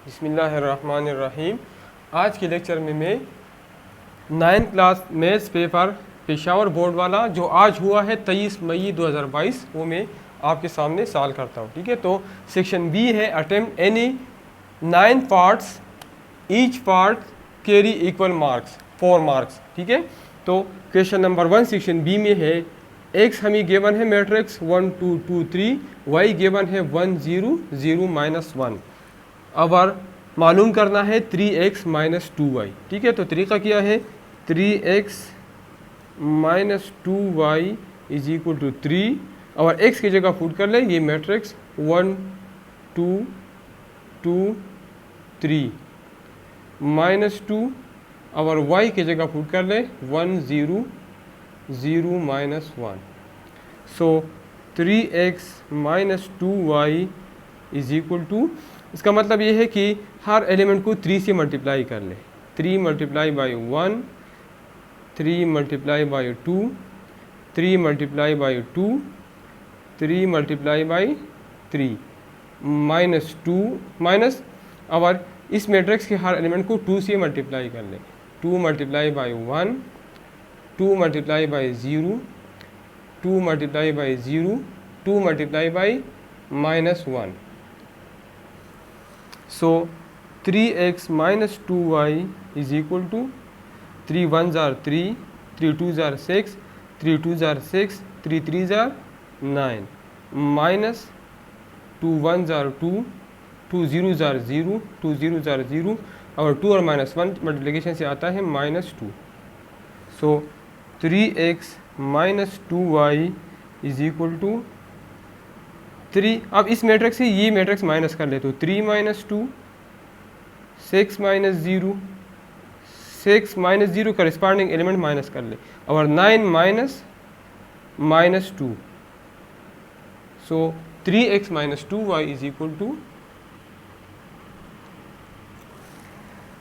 बिस्मिल्लाहिर्रहमानिर्रहीम। आज के लेक्चर में मैं 9th class maths paper Peshawar board वाला जो आज हुआ है 23 मई 2022 वो मैं आपके सामने सॉल्व करता हूँ। ठीक है, तो सेक्शन बी है attempt any 9 parts, each part carry equal marks 4 marks. ठीक है, तो क्वेश्चन नंबर 1 सेक्शन बी में है एक्स हमें गिवन है मैट्रिक्स 1 2 2 3, वाई गिवन है 1 0 0 -1। अब मालूम करना है 3x - 2y। ठीक है, तो तरीका क्या है, 3x - 2y = 3 और x की जगह पुट कर ले ये मैट्रिक्स 1 2 2 3 -2 और y की जगह पुट कर ले 1 0 0 -1। सो 3x - 2y = इसका मतलब ये है कि हर एलिमेंट को 3 से मल्टीप्लाई कर ले। 3 × 1, 3 × 2, 3 × 2, 3 × 3 -2 माइनस और इस मैट्रिक्स के हर एलिमेंट को 2 से मल्टीप्लाई कर ले। 2 × 1, 2 × 0, 2 × 0, 2 × -1। So 3x - 2y = 3 1s are 3, 3 2s are 6, 3 2s are 6, 3 3s are 9, minus 2 1s are 2, 2 0s are 0, 2 0s are 0 और 2 और -1 मल्टीप्लिकेशन से आता है -2। सो 3x - 2y = 3। अब इस मैट्रिक्स से ये मैट्रिक्स माइनस कर ले तो 3 - 2, 6 - 0, 6 - 0 करस्पॉन्डिंग एलिमेंट माइनस कर ले और 9 - -2। सो 3x - 2y =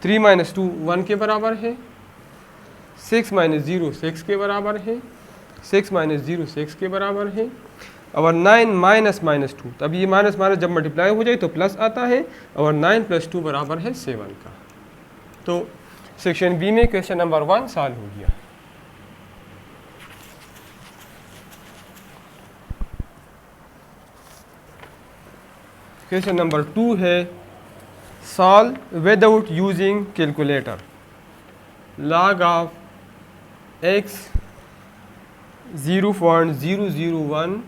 3 - 2 1 के बराबर है, 6 - 0 6 के बराबर है, 6 - 0 6 के बराबर है और 9 - -2। तब ये माइनस माइनस जब मल्टीप्लाई हो जाए तो प्लस आता है और 9 + 2 बराबर है 7 का। तो सेक्शन बी में क्वेश्चन नंबर 1 सॉल्व हो गया। क्वेश्चन नंबर 2 है solve without using calculator. Log of x 0.001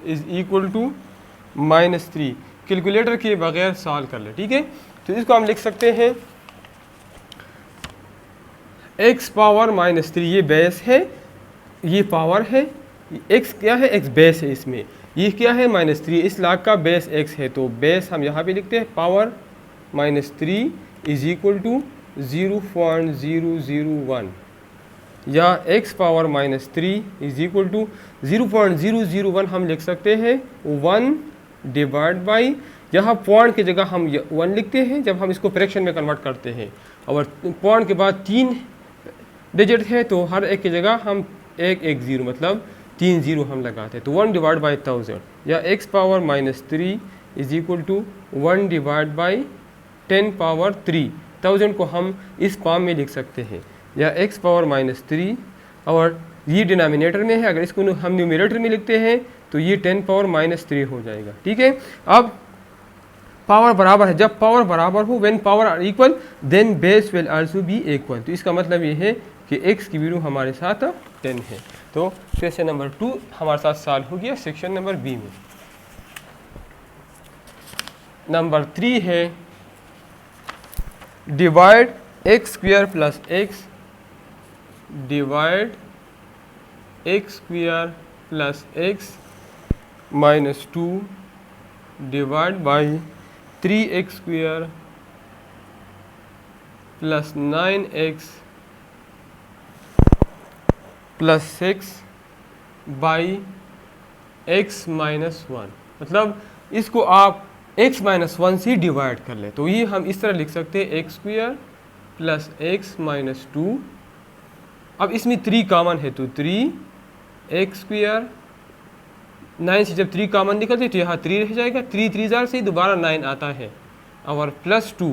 = -3। Calculator के बगैर सॉल्व कर ले। ठीक है, तो इसको हम लिख सकते हैं x पावर -3, ये बेस है, ये पावर है, x क्या है, x बेस है, इसमें ये क्या है -3, इस लाख का बेस x है तो बेस हम यहाँ पे लिखते हैं पावर -3 = 0.001 या x पावर -3 = 0.001 हम लिख सकते हैं 1 डिवाइड बाई, यहाँ पॉइंट की जगह हम 1 लिखते हैं जब हम इसको फ्रैक्शन में कन्वर्ट करते हैं और पॉइंट के बाद 3 डिजिट है तो हर एक की जगह हम 1 1 0 मतलब 3 0 हम लगाते हैं तो 1 डिवाइड बाई 1000 या x power -3 = 1 divide by 10 power 3। 1000 को हम इस फॉर्म में लिख सकते हैं या x पावर -3 और ये डिनोमिनेटर में है, अगर इसको हम न्यूमरेटर में लिखते हैं तो ये 10 पावर -3 हो जाएगा। ठीक है, अब पावर बराबर है, जब पावर बराबर हो when power are equal then base will also be equal. तो इसका मतलब ये है कि x की वैल्यू हमारे साथ 10 है। तो क्वेश्चन नंबर 2 हमारे साथ सॉल्व हो गया सेक्शन नंबर बी में। नंबर 3 है divide x² + x divide x² + x -2 divide by 3x² + 9x + 6 by x -1। मतलब इसको आप x -1 से डिवाइड कर ले तो ये हम इस तरह लिख सकते हैं x² + x -2। अब इसमें 3 कॉमन है तो 3x² 9 से जब 3 कॉमन निकलते तो यहाँ 3 रह जाएगा, 3 3 जार से दोबारा 9 आता है, और प्लस 2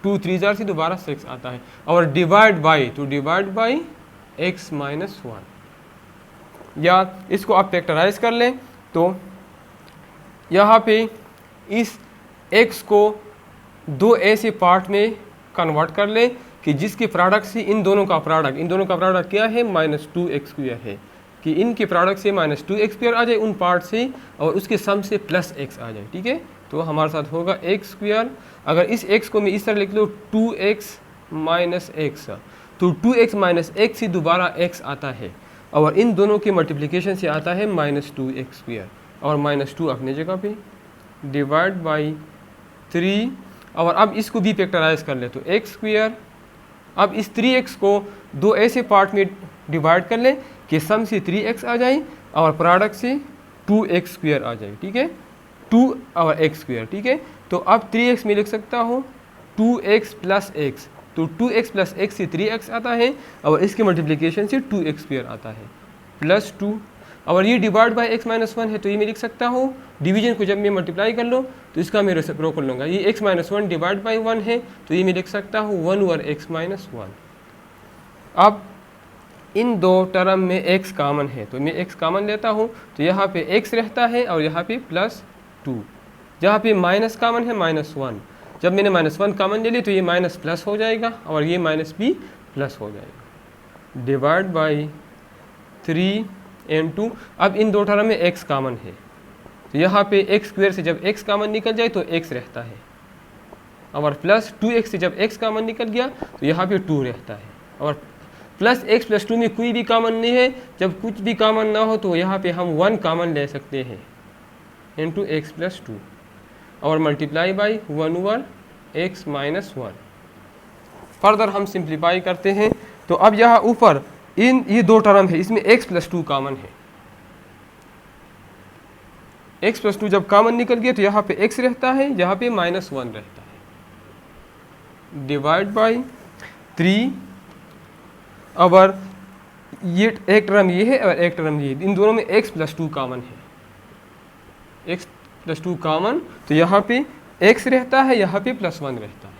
2 3 जार से दोबारा 6 आता है, और डिवाइड बाई, तो डिवाइड बाई x माइनस 1, या इसको आप फैक्टराइज कर लें तो यहाँ पे इस x को दो ऐसे पार्ट में कन्वर्ट कर लें कि जिसके प्रोडक्ट से इन दोनों का प्रोडक्ट क्या है, -2x² है, कि इनके प्रोडक्ट से -2x² आ जाए उन पार्ट से, और उसके सम से प्लस x आ जाए, ठीक है। तो हमारे साथ होगा x², अगर इस x को मैं इस तरह लिख लूँ 2x माइनस x, तो 2x माइनस x से दोबारा x आता है, और इन दोनों के मल्टीप्लिकेशन से आता है -2x², और -2 अपने जगह पे, डिवाइड बाई 3, और अब इसको भी फैक्टराइज कर ले तो x², अब इस 3x को दो ऐसे पार्ट में डिवाइड कर लें कि सम से 3x आ जाए और प्रोडक्ट से 2x² आ जाए, ठीक है, 2 और x², ठीक है। तो अब 3x में लिख सकता हूँ 2x प्लस x, तो 2x प्लस x से 3x आता है, और इसके मल्टीप्लिकेशन से 2x² आता है, प्लस 2, और ये डिवाइड बाय x माइनस 1 है, तो ये मैं लिख सकता हूँ, डिवीजन को जब मैं मल्टीप्लाई कर लूँ तो इसका मैं रेसिप्रोकल लूँगा, ये x माइनस 1 डिवाइड बाई 1 है, तो ये मैं लिख सकता हूँ 1/x माइनस 1। अब इन दो टर्म में x कॉमन है, तो मैं x कॉमन लेता हूँ, तो यहाँ पे x रहता है और यहाँ पे प्लस 2, जहाँ पे माइनस कॉमन है -1, जब मैंने -1 कॉमन ले ली तो ये माइनस प्लस हो जाएगा, और ये माइनस भी प्लस हो जाएगा, डिवाइड बाई 3 into, अब इन दो टर्म में x कॉमन है, तो यहाँ पे x² से जब x कॉमन निकल जाए तो x रहता है, और प्लस 2x से जब x कॉमन निकल गया तो यहाँ पे 2 रहता है, और प्लस x प्लस 2 में कोई भी कॉमन नहीं है, जब कुछ भी कॉमन ना हो तो यहाँ पे हम 1 कॉमन ले सकते हैं, इंटू x प्लस 2, और multiply by 1/x minus 1। Further हम सिंप्लीफाई करते हैं, तो अब यहाँ ऊपर ये दो टर्म है, इसमें x प्लस 2 कॉमन है, x प्लस 2 जब कॉमन निकल गया तो यहाँ पे x रहता है, यहाँ पे -1 रहता है, डिवाइड बाई 3, और ये एक टर्म ये है और एक टर्म ये है, इन दोनों में x प्लस 2 कॉमन है, x प्लस 2 कॉमन, तो यहाँ पे x रहता है, यहाँ पे +1 रहता है,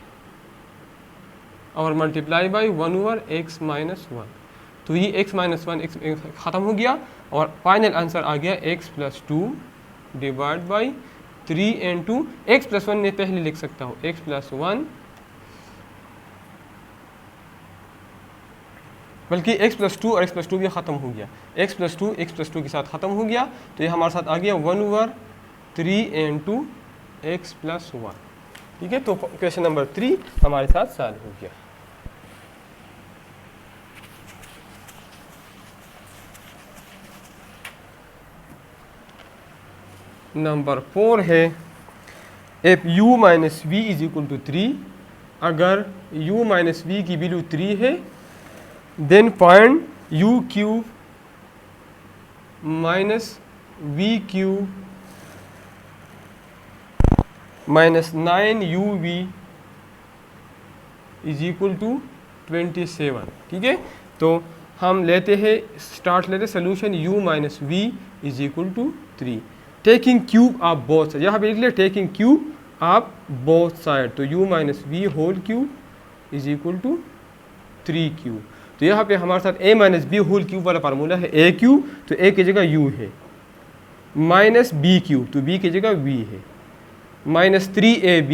और मल्टीप्लाई बाई 1/x माइनस 1, तो ये x माइनस 1 ख़त्म हो गया, और फाइनल आंसर आ गया x plus 2 divide by 3 into x plus 1 में पहले लिख सकता हूँ x प्लस 1, बल्कि x प्लस 2 और x प्लस 2 भी ख़त्म हो गया, x प्लस 2 के साथ ख़त्म हो गया, तो ये हमारे साथ आ गया 1/3 into x प्लस 1, ठीक है। तो क्वेश्चन नंबर 3 हमारे साथ सॉल्व हो गया। नंबर 4 है, if u minus v is equal to 3, अगर u माइनस वी की वैल्यू 3 है, then find u cube minus v cube minus 9uv is equal to 27, ठीक है। तो हम लेते हैं, स्टार्ट लेते solution u minus v is equal to 3, taking cube आप बोथ साइड, यहाँ पे लिख लिया टेकिंग क्यूब आप बोथ साइड, तो u minus v whole cube is equal to 3 cube, तो यहाँ पे हमारे साथ a minus b whole cube वाला फार्मूला है a क्यूब, तो a की जगह u है, माइनस बी क्यूब, तो b की जगह v है, माइनस 3ab,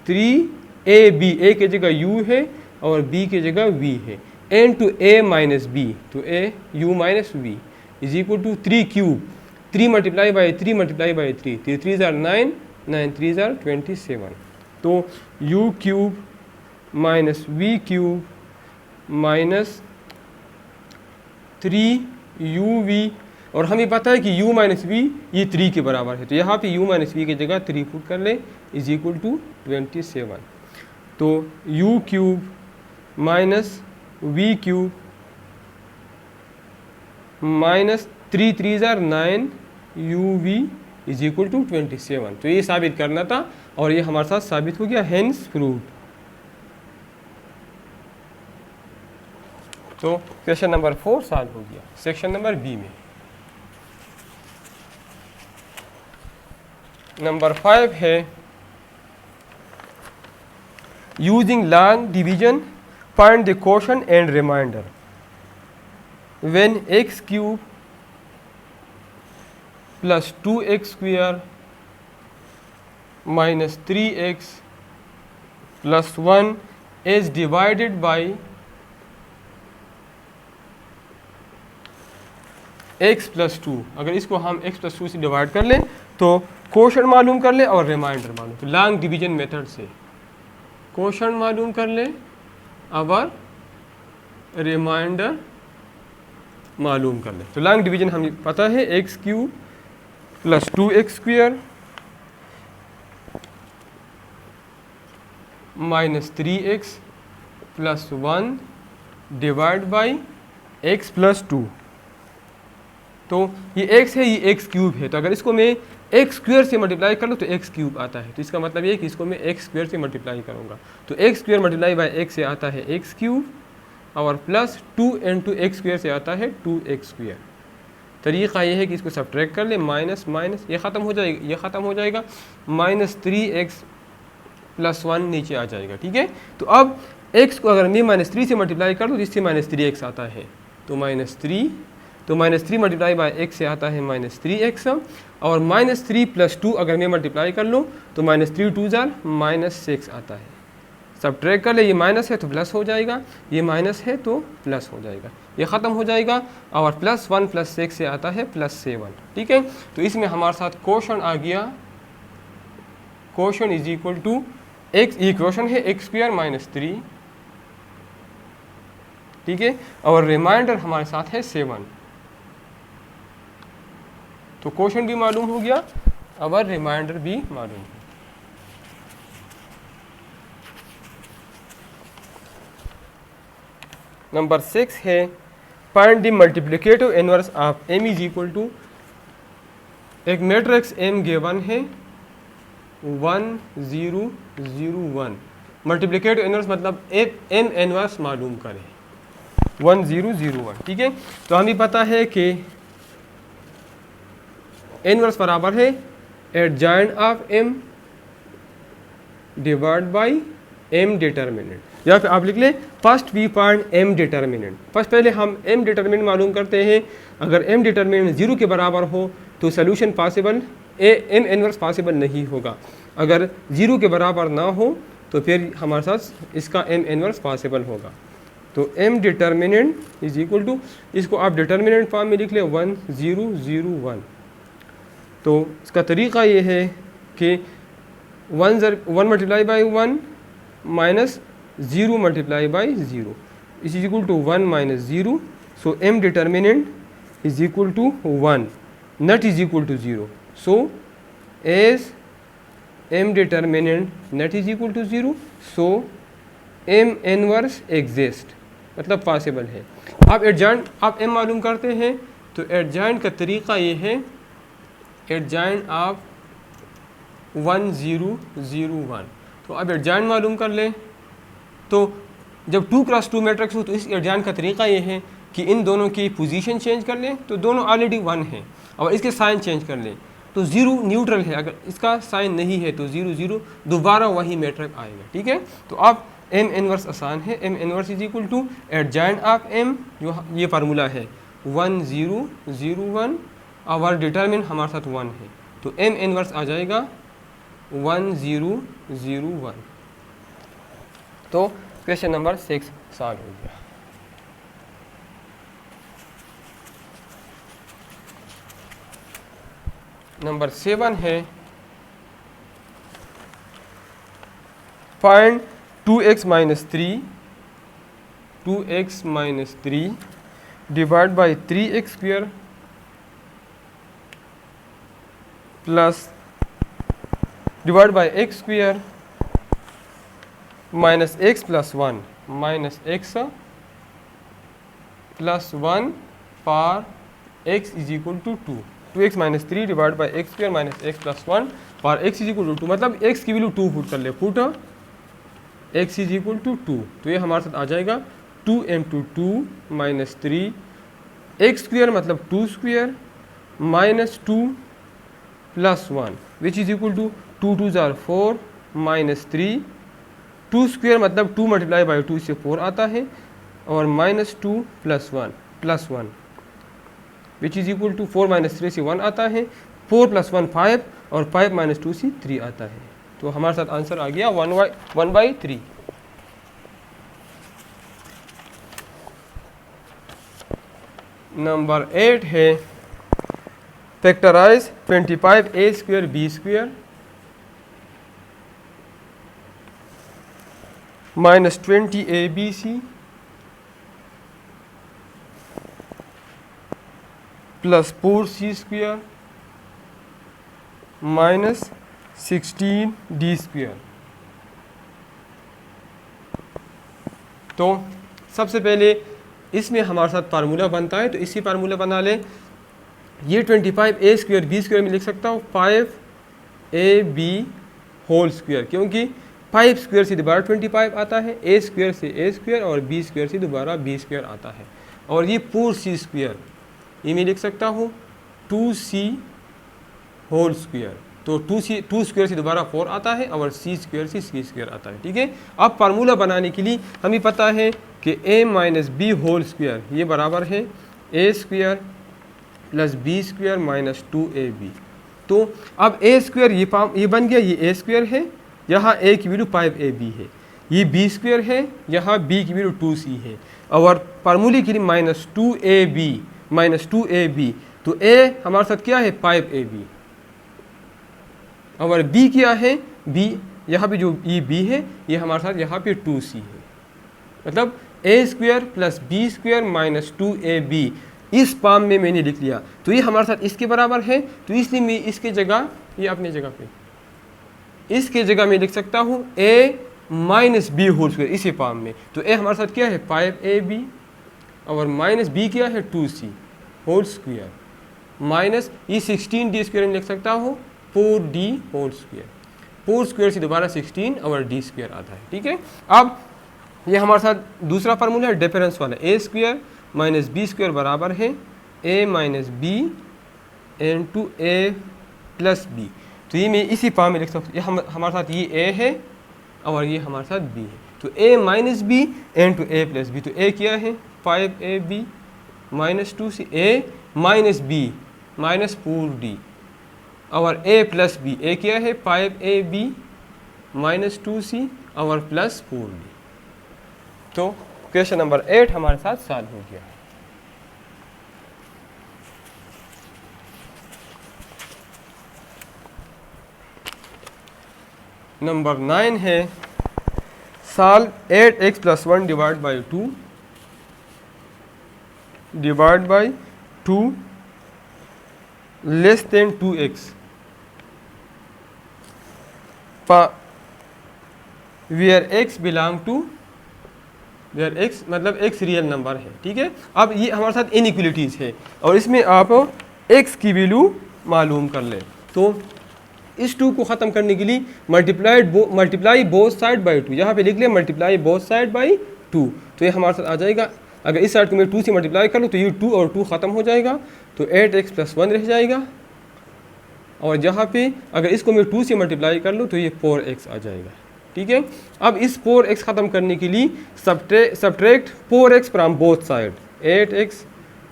3ab, a की जगह u है और b की जगह v है, n to a minus b, तो a u minus v is equal to 3 cube, 3 multiply by 3 multiply by 3, 3 जार 9, 9 3 जार 27, तो u cube minus v cube minus 3uv, और हमें पता है कि u माइनस वी ये 3 के बराबर है, तो यहाँ पे u माइनस वी की जगह 3 पुट कर ले, इज इक्वल टू 27, तो u cube minus v cube minus 3 3 जार 9 uv इज इक्वल टू 27, तो ये साबित करना था और ये हमारे साथ साबित हो गया, हेंस प्रूव्ड। तो क्वेश्चन नंबर 4 सॉल्व हो गया। सेक्शन नंबर बी में नंबर 5 है using long division find the quotient and remainder when x cube plus 2x square minus 3x plus 1 is divided by x plus 2। अगर इसको हम x plus 2 से divide कर लें तो क्वोशंट मालूम कर ले और रिमाइंडर मालूम कर, लॉन्ग डिवीजन मेथड से क्वोशंट मालूम कर ले और रिमाइंडर मालूम कर ले। तो लॉन्ग डिवीजन हमें पता है x cube plus 2x square minus 3x plus 1 divide by x plus 2। तो ये x है, ये x क्यूब है, तो अगर इसको मैं x स्क्वायर से मल्टीप्लाई कर लूँ तो x क्यूब आता है। तो इसका मतलब ये कि इसको मैं x स्क्वायर से मल्टीप्लाई करूँगा तो x square multiply by x से आता है x क्यूब और प्लस 2 इंटू x स्क्वायर से आता है 2x स्क्वायर। तरीक़ा ये है कि इसको सब्ट्रैक्ट कर ले, माइनस माइनस ये ख़त्म हो जाएगा, ये ख़त्म हो जाएगा, माइनस 3x प्लस 1 नीचे आ जाएगा। ठीक है, तो अब x को अगर मैं माइनस 3 से मल्टीप्लाई कर दूँ तो इससे माइनस 3x आता है, तो माइनस 3 मल्टीप्लाई बाई x से आता है माइनस 3x और माइनस 3 प्लस 2 अगर मैं मल्टीप्लाई कर लूँ तो माइनस 3 2 जार माइनस 6 आता है। सब्ट्रैक्ट कर ले, ये माइनस है तो प्लस हो जाएगा, ये माइनस है तो प्लस हो जाएगा, ये ख़त्म हो जाएगा और प्लस 1 प्लस 6 से आता है प्लस 7। ठीक है, तो इसमें हमारे साथ क्वोशंट आ गया, quotient is equal to x, ये क्वोशंट है x स्क्वायर माइनस 3। ठीक है, और रिमाइंडर हमारे साथ है 7। तो क्वोशंट भी मालूम हो गया और रिमाइंडर भी मालूम है। नंबर 6 है find the multiplicative inverse of m is equal to, एक मैट्रिक्स m गिवन है 1 0 0 1। मल्टीप्लिकेटिव इनवर्स मतलब m इनवर्स मालूम करें 1 0 0 1। ठीक है, तो हमें पता है कि इनवर्स बराबर है adjoint of m divide by m determinant, या फिर आप लिख लें first we find m determinant. First पहले हम m डिटर्मिनेंट मालूम करते हैं। अगर m डिटर्मिनेंट 0 के बराबर हो तो solution possible, m inverse possible नहीं होगा। अगर 0 के बराबर ना हो तो फिर हमारे साथ इसका m इनवर्स पॉसिबल होगा। तो m determinant is equal to, इसको आप डिटर्मिनेंट फॉर्म में लिख लें 1 0 0 1। तो इसका तरीक़ा ये है कि 1 multiply by 1 minus 0 multiply by 0 is equal to 1 minus 0। So m determinant is equal to 1 not is equal to 0। So as m determinant not is equal to 0 so m inverse exist, मतलब possible है। आप adjoint, आप m मालूम करते हैं तो adjoint का तरीक़ा ये है, एडजॉइंट ऑफ 1 0 0 1। तो अब एडजॉइंट मालूम कर लें। तो जब 2 क्रॉस 2 मैट्रिक्स हो तो इस एडजॉइंट का तरीक़ा ये है कि इन दोनों की पोजीशन चेंज कर लें, तो दोनों ऑलरेडी 1 है, और इसके साइन चेंज कर लें तो 0 न्यूट्रल है, अगर इसका साइन नहीं है तो 0 0 दोबारा वही मैट्रिक आएगा। ठीक है, तो अब m इनवर्स आसान है, m inverse is equal to adjoint of m, जो ये फार्मूला है 1 0 0 1 और डिटरमिनेंट हमारे साथ 1 है, तो m इनवर्स आ जाएगा 1 0 0 1। तो क्वेश्चन नंबर 6 सॉल्व हो गया। नंबर 7 है find 2x minus 3 divide by 3x square plus divide by x square minus x plus 1 minus x plus 1 पार x is equal to 2। 2x minus 3 divide by x square minus x plus 1 पार x is equal to 2, मतलब x की value 2 put कर ले, put x is equal to 2। तो ये हमारे साथ आ जाएगा 2 इंटू 2 माइनस 3 x स्क्वायर मतलब 2 स्क्वायर minus 2 plus 1 which is equal to 2 2 ज़ार 4 माइनस 3, 2 स्क्वेयर मतलब 2 मल्टीप्लाई बाई 2 से 4 आता है, और minus 2 plus 1 which is equal to 4 minus 3 से 1 आता है, 4 प्लस 1 5 और 5 माइनस 2 से 3 आता है। तो हमारे साथ आंसर आ गया 1/3। नंबर 8 है factorise 25a² b² minus 20abc plus 4c² minus 16d²। तो सबसे पहले इसमें हमारे साथ फार्मूला बनता है, तो इसी फार्मूला बना लें। ये 25a² b² में लिख सकता हूँ 5ab होल स्क्वायर, क्योंकि 5 स्क्वायर से दोबारा 25 आता है, a स्क्वायर से a² और b स्क्वायर से दोबारा b² आता है। और ये 4c², ये मैं लिख सकता हूँ 2c होल स्क्वायर। तो 2 स्क्वायर से दोबारा 4 आता है और c स्क्वायर से c² आता है। ठीक है, अब फार्मूला बनाने के लिए हमें पता है कि a minus b whole square ये बराबर है a² plus b² minus 2ab। तो अब a² ये बन गया, ये a² है, यहाँ a की वैल्यू 5ab है, ये b² है, यहाँ b की वैल्यू 2c है, और फार्मूले के लिए माइनस 2ab, तो a हमारे साथ क्या है 5ab, और b क्या है, b यहाँ पे जो ये b है ये हमारे साथ यहाँ पे 2c है, मतलब a² plus b² minus 2ab इस फॉर्म में मैंने लिख लिया। तो ये हमारे साथ इसके बराबर है, तो इसलिए मैं इसके जगह, ये अपनी जगह पे इसके जगह मैं लिख सकता हूँ a minus b whole square इसी फॉर्म में। तो a हमारे साथ क्या है 5ab और माइनस b क्या है 2c होल स्क्वायर माइनस ये 16d² में लिख सकता हूँ 4d होल स्क्वायर। 4 स्क्वायर से दोबारा 16 और d² आता है। ठीक है, अब ये हमारे साथ दूसरा फार्मूला है डिफरेंस वाला, a² माइनस b² बराबर है a minus b into a plus b। तो ये मैं इसी फॉर्म में लिख सकता हूँ, हमारे साथ ये a है और ये हमारे साथ b है, तो a minus b into a plus b। तो a क्या है 5ab minus 2c, a minus b minus 4d, और a प्लस b, a क्या है 5ab माइनस 2c और प्लस 4d। तो क्वेश्चन नंबर 8 हमारे साथ सॉल्व हो गया। नंबर 9 है solve 8x plus 1 divide by 2 less than 2x where x belong to where x मतलब x रियल नंबर है। ठीक है, अब ये हमारे साथ इनइक्वलिटीज़ है और इसमें आप x की वैल्यू मालूम कर लें। तो इस 2 को ख़त्म करने के लिए मल्टीप्लाई बोथ साइड बाई 2, यहाँ पे लिख लें मल्टीप्लाई बोथ साइड बाई 2, तो ये हमारे साथ आ जाएगा। अगर इस साइड को मैं 2 से मल्टीप्लाई कर लूँ तो ये 2 और 2 ख़त्म हो जाएगा, तो 8x प्लस 1 रह जाएगा, और जहाँ पे अगर इसको मैं 2 से मल्टीप्लाई कर लूँ तो ये 4x आ जाएगा। ठीक है, अब इस 4x ख़त्म करने के लिए subtract 4x from both side, 8x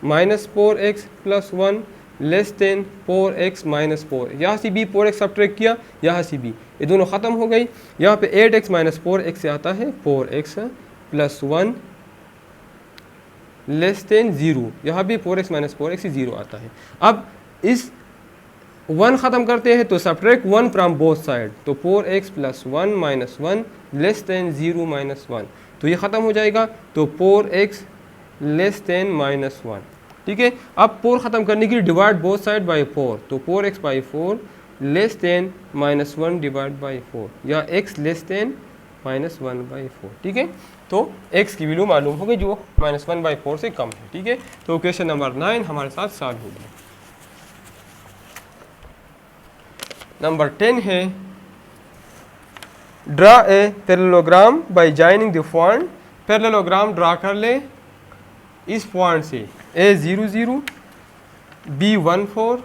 minus 4x plus 1 less than 4x minus 4, यहाँ से भी 4x सब्ट्रैक्ट किया, यहाँ से भी, ये दोनों ख़त्म हो गई। यहाँ पे 8x माइनस 4x से आता है 4x प्लस 1 लेस देन 0, यहाँ भी 4x माइनस 4x से 0 आता है। अब इस 1 ख़त्म करते हैं तो सब्ट्रैक्ट 1 फ्राम बोथ साइड, तो 4x plus 1 minus 1 less than 0 minus 1, तो ये ख़त्म हो जाएगा, तो 4x लेस देन माइनस 1। ठीक है, अब 4 ख़त्म करने के लिए डिवाइड बोथ साइड बाई 4, तो 4x by 4 less than minus 1 divide by 4, या x less than minus 1 by 4। ठीक है, तो x की वैल्यू मालूम हो गई जो माइनस 1 बाई 4 से कम है। ठीक है, तो क्वेश्चन नंबर 9 हमारे साथ सॉल्व हो गया। नंबर 10 है draw a parallelogram bye joining the point. Parallelogram draw कर ले इस पॉइंट से A00 B14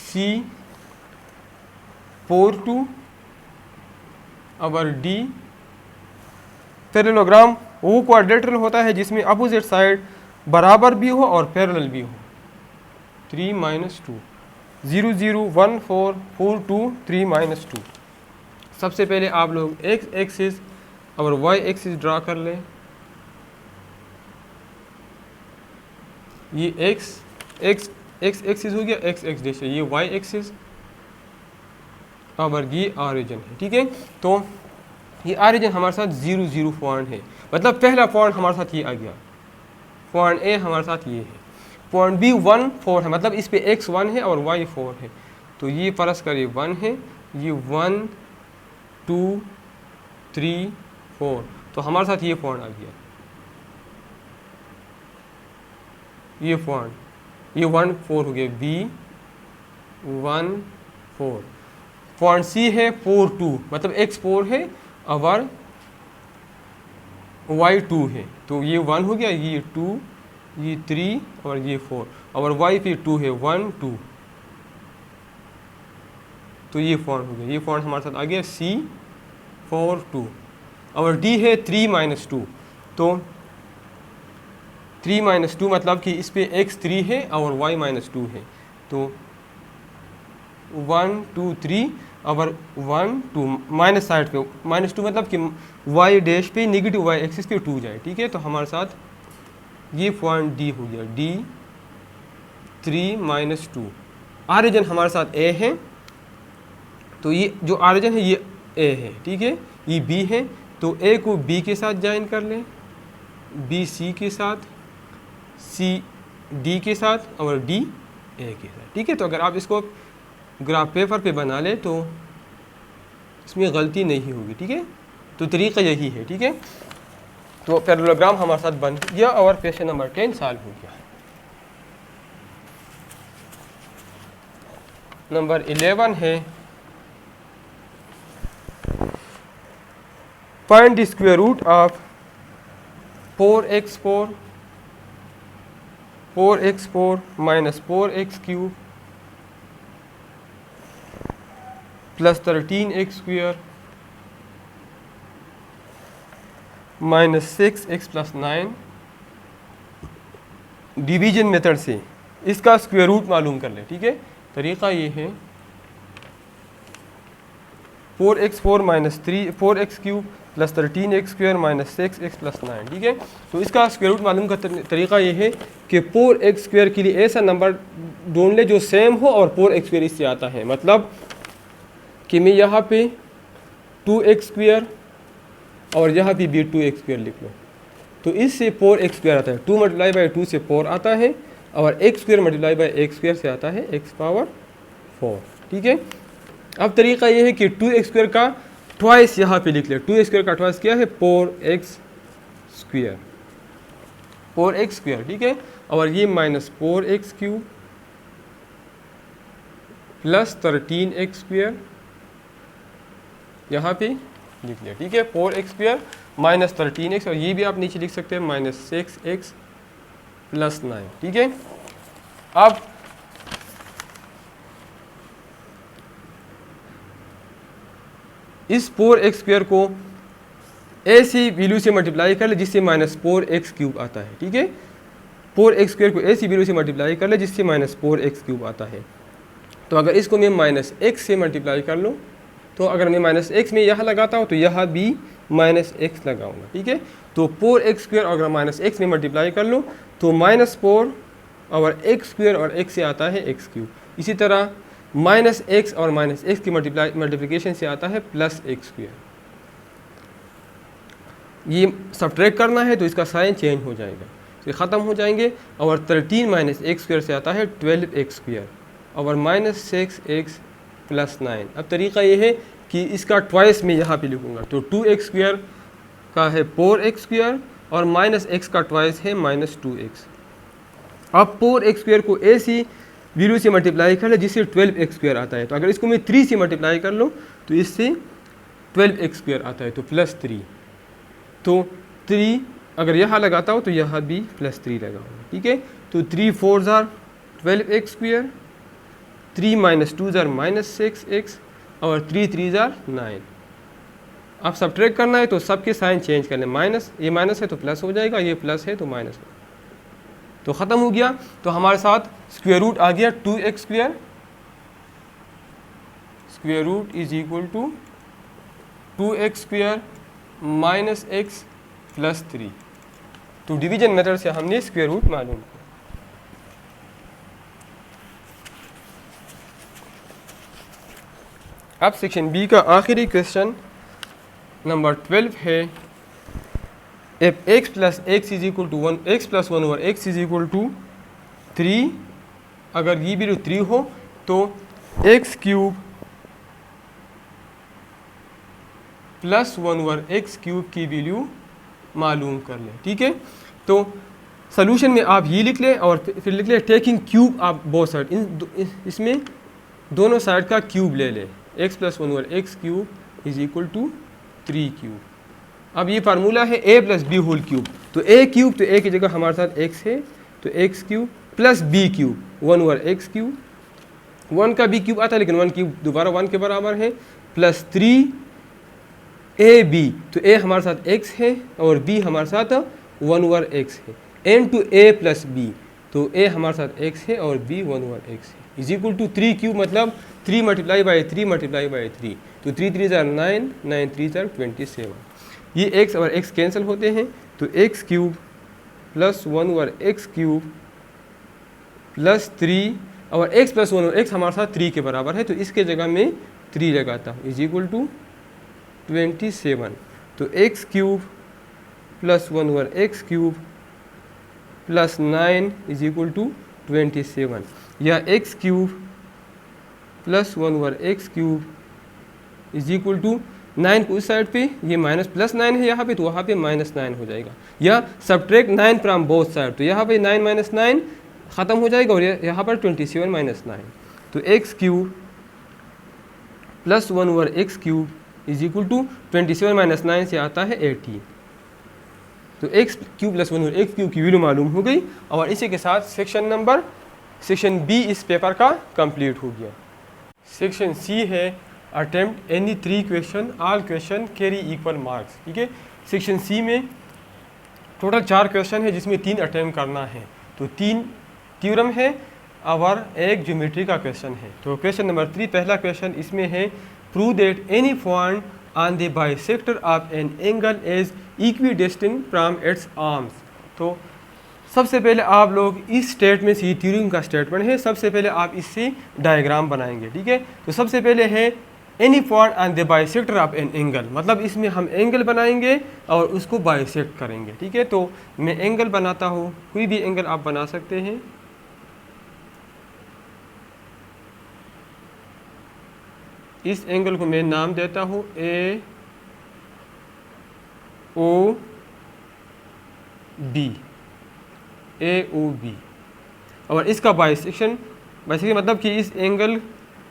C4 2 और D पैरेललोग्राम वो क्वाड्रेटरल होता है जिसमें अपोजिट साइड बराबर भी हो और पैरेलल भी हो। 3 - 2 0 0 1 4 4 2 3 - 2। सबसे पहले आप लोग एक्स एक्सिस और वाई एक्सिस ड्रा कर लें। ये एक्स एक्सिस हो गया, एक्स एक्स डैश है, ये वाई एक्सिस और ये ऑरिजिन है। ठीक है, तो ये ऑरिजिन हमारे साथ 0 0 पॉइंट है, मतलब पहला पॉइंट हमारे साथ ये आ गया, पॉइंट ए हमारे साथ ये है। पॉइंट बी 1 4 है, मतलब इस पे x 1 है और y 4 है, तो ये फर्ज करिए 1 है, ये 1 2 3 4, तो हमारे साथ ये पॉइंट आ गया, ये पॉइंट, ये 1 4 हो गया, b 1 4। पॉइंट सी है 4 2, मतलब x 4 है और y 2 है, तो ये 1 हो गया, ये 2, ये 3 और ये 4, और y पे 2 है, 1 2, तो ये पॉइंट हो गया, ये पॉइंट हमारे साथ आ गया C4 2। और D है 3 - 2, तो 3 - 2 मतलब कि इस पे x 3 है और y -2 है, तो 1 2 3 और 1 2 माइनस साइड पे -2, मतलब कि y डैश पे नेगेटिव y एक्सिस पे 2 जाए। ठीक है, तो हमारे साथ ये पॉइंट D हो गया, D 3 - 2। ऑरिजिन हमारे साथ A है, तो ये जो ऑरिजिन है ये A है। ठीक है, ये B है, तो A को B के साथ ज्वाइन कर लें, B C के साथ, C D के साथ और D A के साथ। ठीक है, तो अगर आप इसको ग्राफ पेपर पे बना ले तो इसमें गलती नहीं होगी। ठीक है, तो तरीका यही है। ठीक है, तो पैरेललोग्राम हमारे साथ बन गया और क्वेश्चन नंबर 10 सॉल्व हो गया। नंबर 11 है, find the square root of 4x4 - 4x³ plus 13x² -6x + 9 division method से इसका स्क्वायर रूट मालूम कर ले। ठीक है, तरीका ये है 4x4 - 4x³ plus 13x² -6x + 9। ठीक है, तो इसका स्क्वायर रूट मालूम का तरीका ये है कि 4x² के लिए ऐसा नंबर ढूंढ ले जो सेम हो और 4x² इससे आता है, मतलब कि मैं यहाँ पे 2x² और यहाँ पे भी 2x² लिख लो, तो इससे 4x² आता है, 2 × 2 से 4 आता है और x² × x² से आता है x⁴। ठीक है, अब तरीका ये है कि 2x² का ट्वाइस यहाँ पे लिख ले, 2x² का ट्वाइस क्या है 4x², 4x²। ठीक है, और ये -4x³ प्लस 13x² यहाँ पे लिख लिया। ठीक है, 4x² - 13x, और ये भी आप नीचे लिख सकते हैं -6x + 9। ठीक है, अब इस 4x² को ऐसी वैल्यू से मल्टीप्लाई कर ले जिससे -4x³ आता है। ठीक है, 4x² को ऐसी वैल्यू से मल्टीप्लाई कर ले जिससे -4x³ आता है। तो अगर इसको मैं -x से मल्टीप्लाई कर लूँ, तो अगर मैं -x में यहाँ लगाता हूँ तो यहाँ भी -x लगाऊंगा। ठीक है, तो 4x² अगर -x में मल्टीप्लाई कर लूँ तो -4 और x² और x से आता है x³। इसी तरह -x और -x की मल्टीप्लिकेशन से आता है +x²। ये सब्ट्रैक्ट करना है तो इसका साइन चेंज हो जाएगा, तो ख़त्म हो जाएंगे, और 13 - x² से आता है 12x² और -6x + 9। अब तरीका ये है कि इसका ट्वाइस मैं यहाँ पे लिखूँगा, तो 2x² का है 4x² और -x का ट्वाइस है -2x। अब 4x² को ऐसी वैल्यू से मल्टीप्लाई कर ले जिससे 12x² आता है, तो अगर इसको मैं 3 से मल्टीप्लाई कर लूँ तो इससे 12x² आता है, तो +3। तो 3 अगर यहाँ लगाता हूँ तो यहाँ भी +3 लगाऊंगा। ठीक है, तो 3 4 12x² 3 माइनस 2 ज़ार -6x और 3 3 ज़ार 9। अब सब्ट्रैक्ट करना है तो सबके साइन चेंज कर लें, माइनस, ये माइनस है तो प्लस हो जाएगा, ये प्लस है तो माइनस हो, तो ख़त्म हो गया। तो हमारे साथ स्क्वायर रूट आ गया 2x square, square root is equal to 2x square minus x plus 3। तो डिवीजन मेथड से हमने स्क्वायर रूट मालूम किया। अब सेक्शन बी का आखिरी क्वेश्चन नंबर 12 है, if x plus x is equal to 1, x plus 1 over x is equal to 3, अगर ये वैल्यू 3 हो तो x cube plus 1 over x cube की वैल्यू मालूम कर लें। ठीक है, तो सोल्यूशन में आप ये लिख लें और फिर लिख लें टेकिंग क्यूब आप बोथ साइड, इसमें दोनों साइड का क्यूब ले लें, x plus 1 over x cube is equal to 3 cube. अब ये फार्मूला है a plus b whole cube, तो a क्यूब, तो a की जगह हमारे साथ x है तो x cube plus b cube 1 over x cube, 1 का b क्यूब आता है लेकिन 1 क्यूब दोबारा 1 के बराबर है, प्लस 3 ab, तो a हमारे साथ x है और b हमारे साथ 1 ओवर x है, n to a plus b, तो a हमारे साथ x है और b 1 ओवर x है, इज इक्वल टू 3 क्यूब, मतलब 3 मल्टीप्लाई बाई 3 मल्टीप्लाई बाई 3, तो 3 3 ज़ार 9, 9 3 ज़ार 27। ये x और x कैंसिल होते हैं, तो x cube plus 1 over x cube plus 3 और x प्लस 1 और x हमारे साथ 3 के बराबर है, तो इसके जगह में 3 लगाता हूँ, इज इक्वल टू 27। तो x cube plus 1 over x cube plus 9 is equal to 27, या x cube plus 1 over x cube is equal to 9 को उस साइड पे, ये माइनस प्लस 9 है यहाँ पे, तो वहाँ पे माइनस 9 हो जाएगा, या सब्ट्रैक्ट 9 फ्रॉम बोथ साइड, तो यहाँ पे 9 माइनस 9 ख़त्म हो जाएगा और यहाँ पर 27 माइनस 9, तो x cube plus 1 over x cube is equal to 27 minus 9 से आता है 18, तो x cube plus 1 over x cube की वैल्यू मालूम हो गई। और इसी के साथ सेक्शन बी इस पेपर का कंप्लीट हो गया। सेक्शन सी है attempt any 3 question, all question carry equal marks. ठीक है, सेक्शन सी में टोटल 4 क्वेश्चन है जिसमें 3 अटेम्प्ट करना है, तो 3 थ्योरम है और एक ज्योमेट्री का क्वेश्चन है। तो क्वेश्चन नंबर 3 पहला क्वेश्चन इसमें है, prove that any point on the bisector of an angle is equidistant from its arms. तो सबसे पहले आप लोग इस स्टेटमेंट से, ये थ्योरम का स्टेटमेंट है, सबसे पहले आप इससे डायग्राम बनाएंगे। ठीक है, तो सबसे पहले है any point on the bisector of an angle, मतलब इसमें हम एंगल बनाएंगे और उसको बाइसेक्ट करेंगे। ठीक है, तो मैं एंगल बनाता हूँ, कोई भी एंगल आप बना सकते हैं। इस एंगल को मैं नाम देता हूँ ए ओ बी, ए ओ बी, और इसका बाइसेक्शन मतलब कि इस एंगल,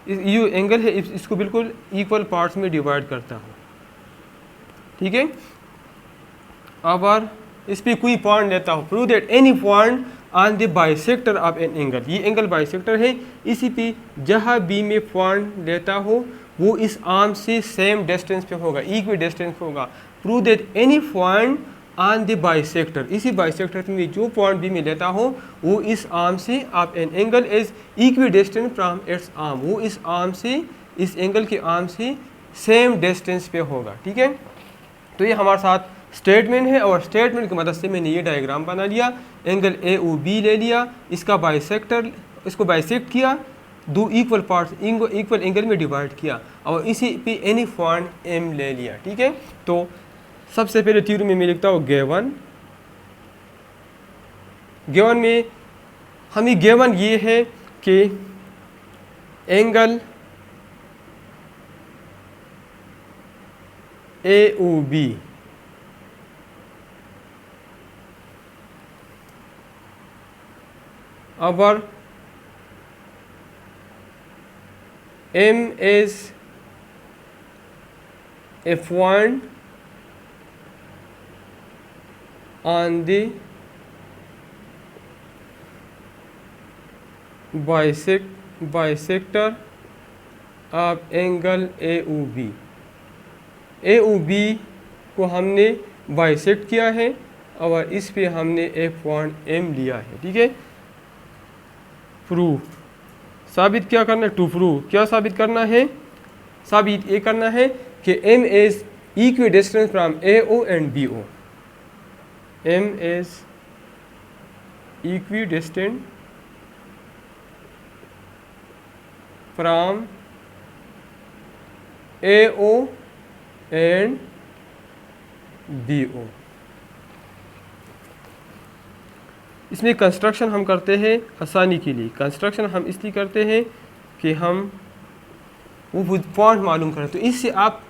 यू एंगल है, इसको बिल्कुल इक्वल पार्ट्स में डिवाइड करता हूँ। ठीक है, अब इस पर कोई पॉइंट लेता हूँ, prove that any point on the bisector of an angle, ये एंगल बाइसेक्टर है, इसी पे जहाँ बी में पॉइंट लेता हो वो इस आर्म से सेम डिस्टेंस पे होगा, इक्वी डिस्टेंस होगा। Prove that any point on the bisector, इसी बाइसेक्टर में जो पॉइंट बी में लेता हो वो इस आर्म से आप an angle is equi distance from its arm, वो इस आर्म से, इस एंगल के आर्म से सेम डिस्टेंस पे होगा। ठीक है, तो ये हमारे साथ स्टेटमेंट है और स्टेटमेंट की मदद से मैंने ये डायग्राम बना लिया, एंगल ए ओ बी ले लिया, इसका बाइसेक्टर, इसको बाइसेक्ट किया, 2 इक्वल पार्ट्स इक्वल एंगल में डिवाइड किया और इसी पे एनी पॉइंट एम ले लिया। ठीक है, तो सबसे पहले थ्योरम में मैं लिखता हूँ गिवन में हमें गिवन ये है कि angle A O B our M is a point on the bisector of angle AOB। AOB को हमने बाइसेक्ट किया है और इस पे हमने एक पॉइंट M लिया है, ठीक है। प्रूफ, साबित क्या करना है, टू प्रूव, क्या साबित करना है, साबित ये करना है कि M is equidistance from AO and BO। M is equidistant from AO and BO। इसमें कंस्ट्रक्शन हम करते हैं आसानी के लिए। कंस्ट्रक्शन हम इसलिए करते हैं कि हम वो पॉइंट मालूम करें। तो इससे आप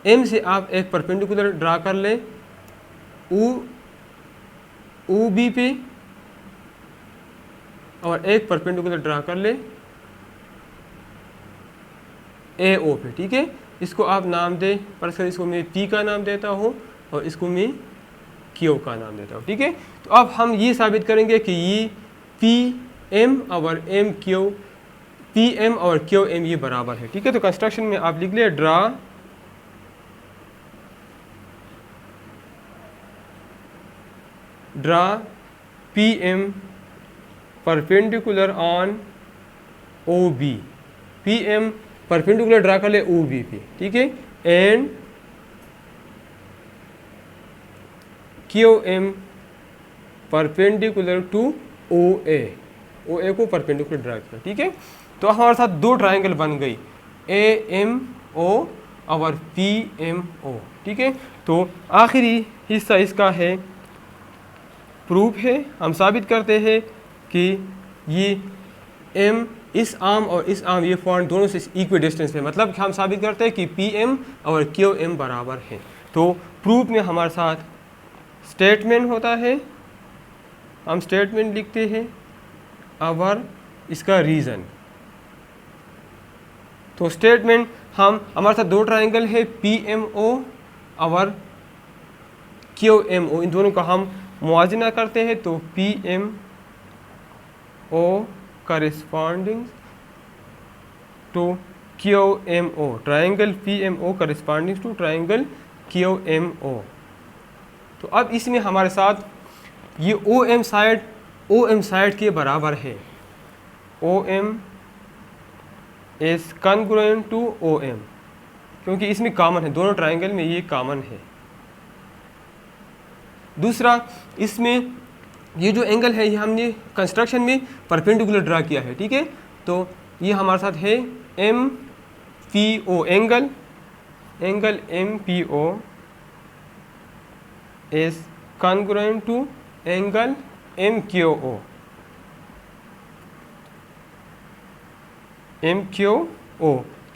M से आप एक परपेंडिकुलर ड्रा कर लें OB पे और एक परपेंडिकुलर ड्रा कर लें AO पे, ठीक है। इसको आप नाम दें, पर इसको मैं P का नाम देता हूँ और इसको मैं Q का नाम देता हूँ, ठीक है। तो अब हम ये साबित करेंगे कि ये PM और PM और QM ये बराबर है, ठीक है। तो कंस्ट्रक्शन में आप लिख ले draw PM perpendicular on OB। PM perpendicular draw कर ले OB पे, ठीक है। And QM perpendicular to OA को परपेंडिकुलर ड्रा किया, ठीक है। तो हमारे साथ दो ट्रायंगल बन गई AMO और PMO, ठीक है। तो आखिरी हिस्सा इसका है प्रूफ है। हम साबित करते हैं कि ये M इस आर्म और इस आर्म ये पॉइंट दोनों से इक्वल डिस्टेंस पे, मतलब हम साबित करते हैं कि PM और QM बराबर है। तो प्रूफ में हमारे साथ स्टेटमेंट होता है, हम स्टेटमेंट लिखते हैं और इसका रीज़न। तो स्टेटमेंट हमारे साथ दो ट्रायंगल है PMO और QMO, इन दोनों का हम मुआजना करते हैं। तो PMO corresponding to QMO, triangle PMO corresponding to triangle QMO। तो अब इसमें हमारे साथ ये OM साइड के बराबर है। OM is congruent to OM, क्योंकि इसमें कॉमन है, दोनों ट्रायंगल में ये कॉमन है। दूसरा, इसमें ये जो एंगल है ये हमने कंस्ट्रक्शन में परपेंडिकुलर ड्रा किया है, ठीक है। तो ये हमारे साथ है MPO angle MPO is congruent to angle MQO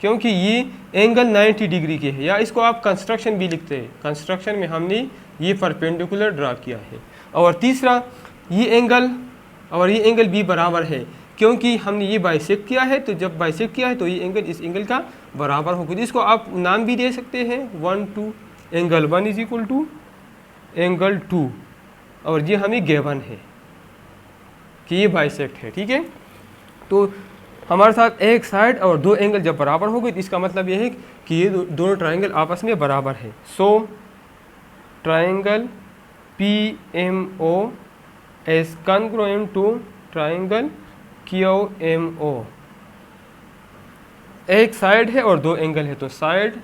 क्योंकि ये एंगल 90 डिग्री के है, या इसको आप कंस्ट्रक्शन भी लिखते हैं। कंस्ट्रक्शन में हमने ये परपेंडिकुलर ड्रा किया है। और तीसरा, ये एंगल और ये एंगल भी बराबर है, क्योंकि हमने ये बाइसेक्ट किया है। तो जब बाइसेक्ट किया है तो ये एंगल इस एंगल का बराबर होगा। इसको आप नाम भी दे सकते हैं 1 2, angle 1 is equal to angle 2, और ये हमें गिवन है कि ये बाइसेक्ट है, ठीक है। तो हमारे साथ एक साइड और दो एंगल जब बराबर हो गए तो इसका मतलब ये है कि ये दोनों ट्रायंगल आपस में बराबर है। So triangle PMO is congruent to triangle QMO। एक साइड है और दो एंगल है, तो side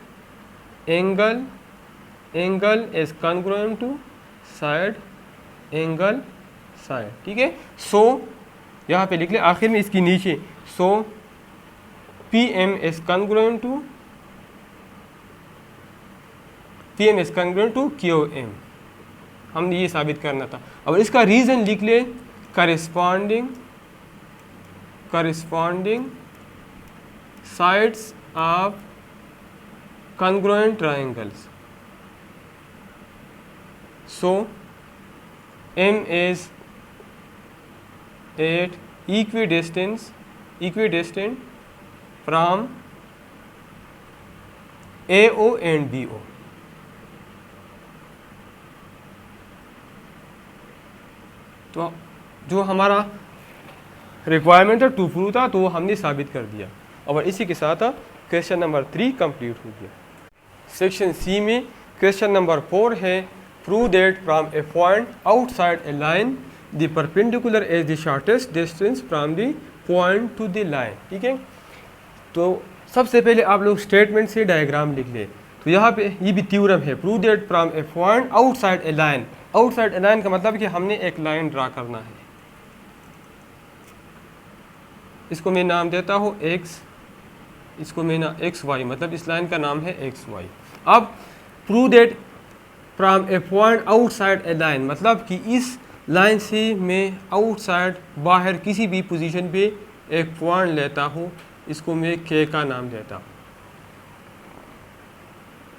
angle is congruent to side angle side, ठीक है। सो यहाँ पे लिख ले आखिर में इसकी नीचे, so PM is congruent to QM। हमने ये साबित करना था। अब इसका रीज़न लिख ले corresponding sides of congruent triangles. So M is at equidistant from AO and BO। तो जो हमारा रिक्वायरमेंट था, टू प्रूव था, तो वो हमने साबित कर दिया। और इसी के साथ क्वेश्चन नंबर 3 कंप्लीट हो गया। सेक्शन सी में क्वेश्चन नंबर 4 है, prove that from A point outside A line the perpendicular is the shortest distance from the point two the line. ठीक है, तो सबसे पहले आप लोग स्टेटमेंट से डायग्राम लिख लें। तो यहाँ पे ये भी थ्योरम है, prove that from A point outside A line. Outside A line का मतलब कि हमने एक लाइन ड्रा करना है, इसको मैं नाम देता हूँ x, इसको मैं ना एक्स वाई, मतलब इस लाइन का नाम है एक्स वाई। अब prove that from A point outside A line, मतलब कि इस लाइन से मैं आउटसाइड बाहर किसी भी पोजीशन पे एक पॉइंट लेता हूँ, इसको मैं k का नाम देता हूँ।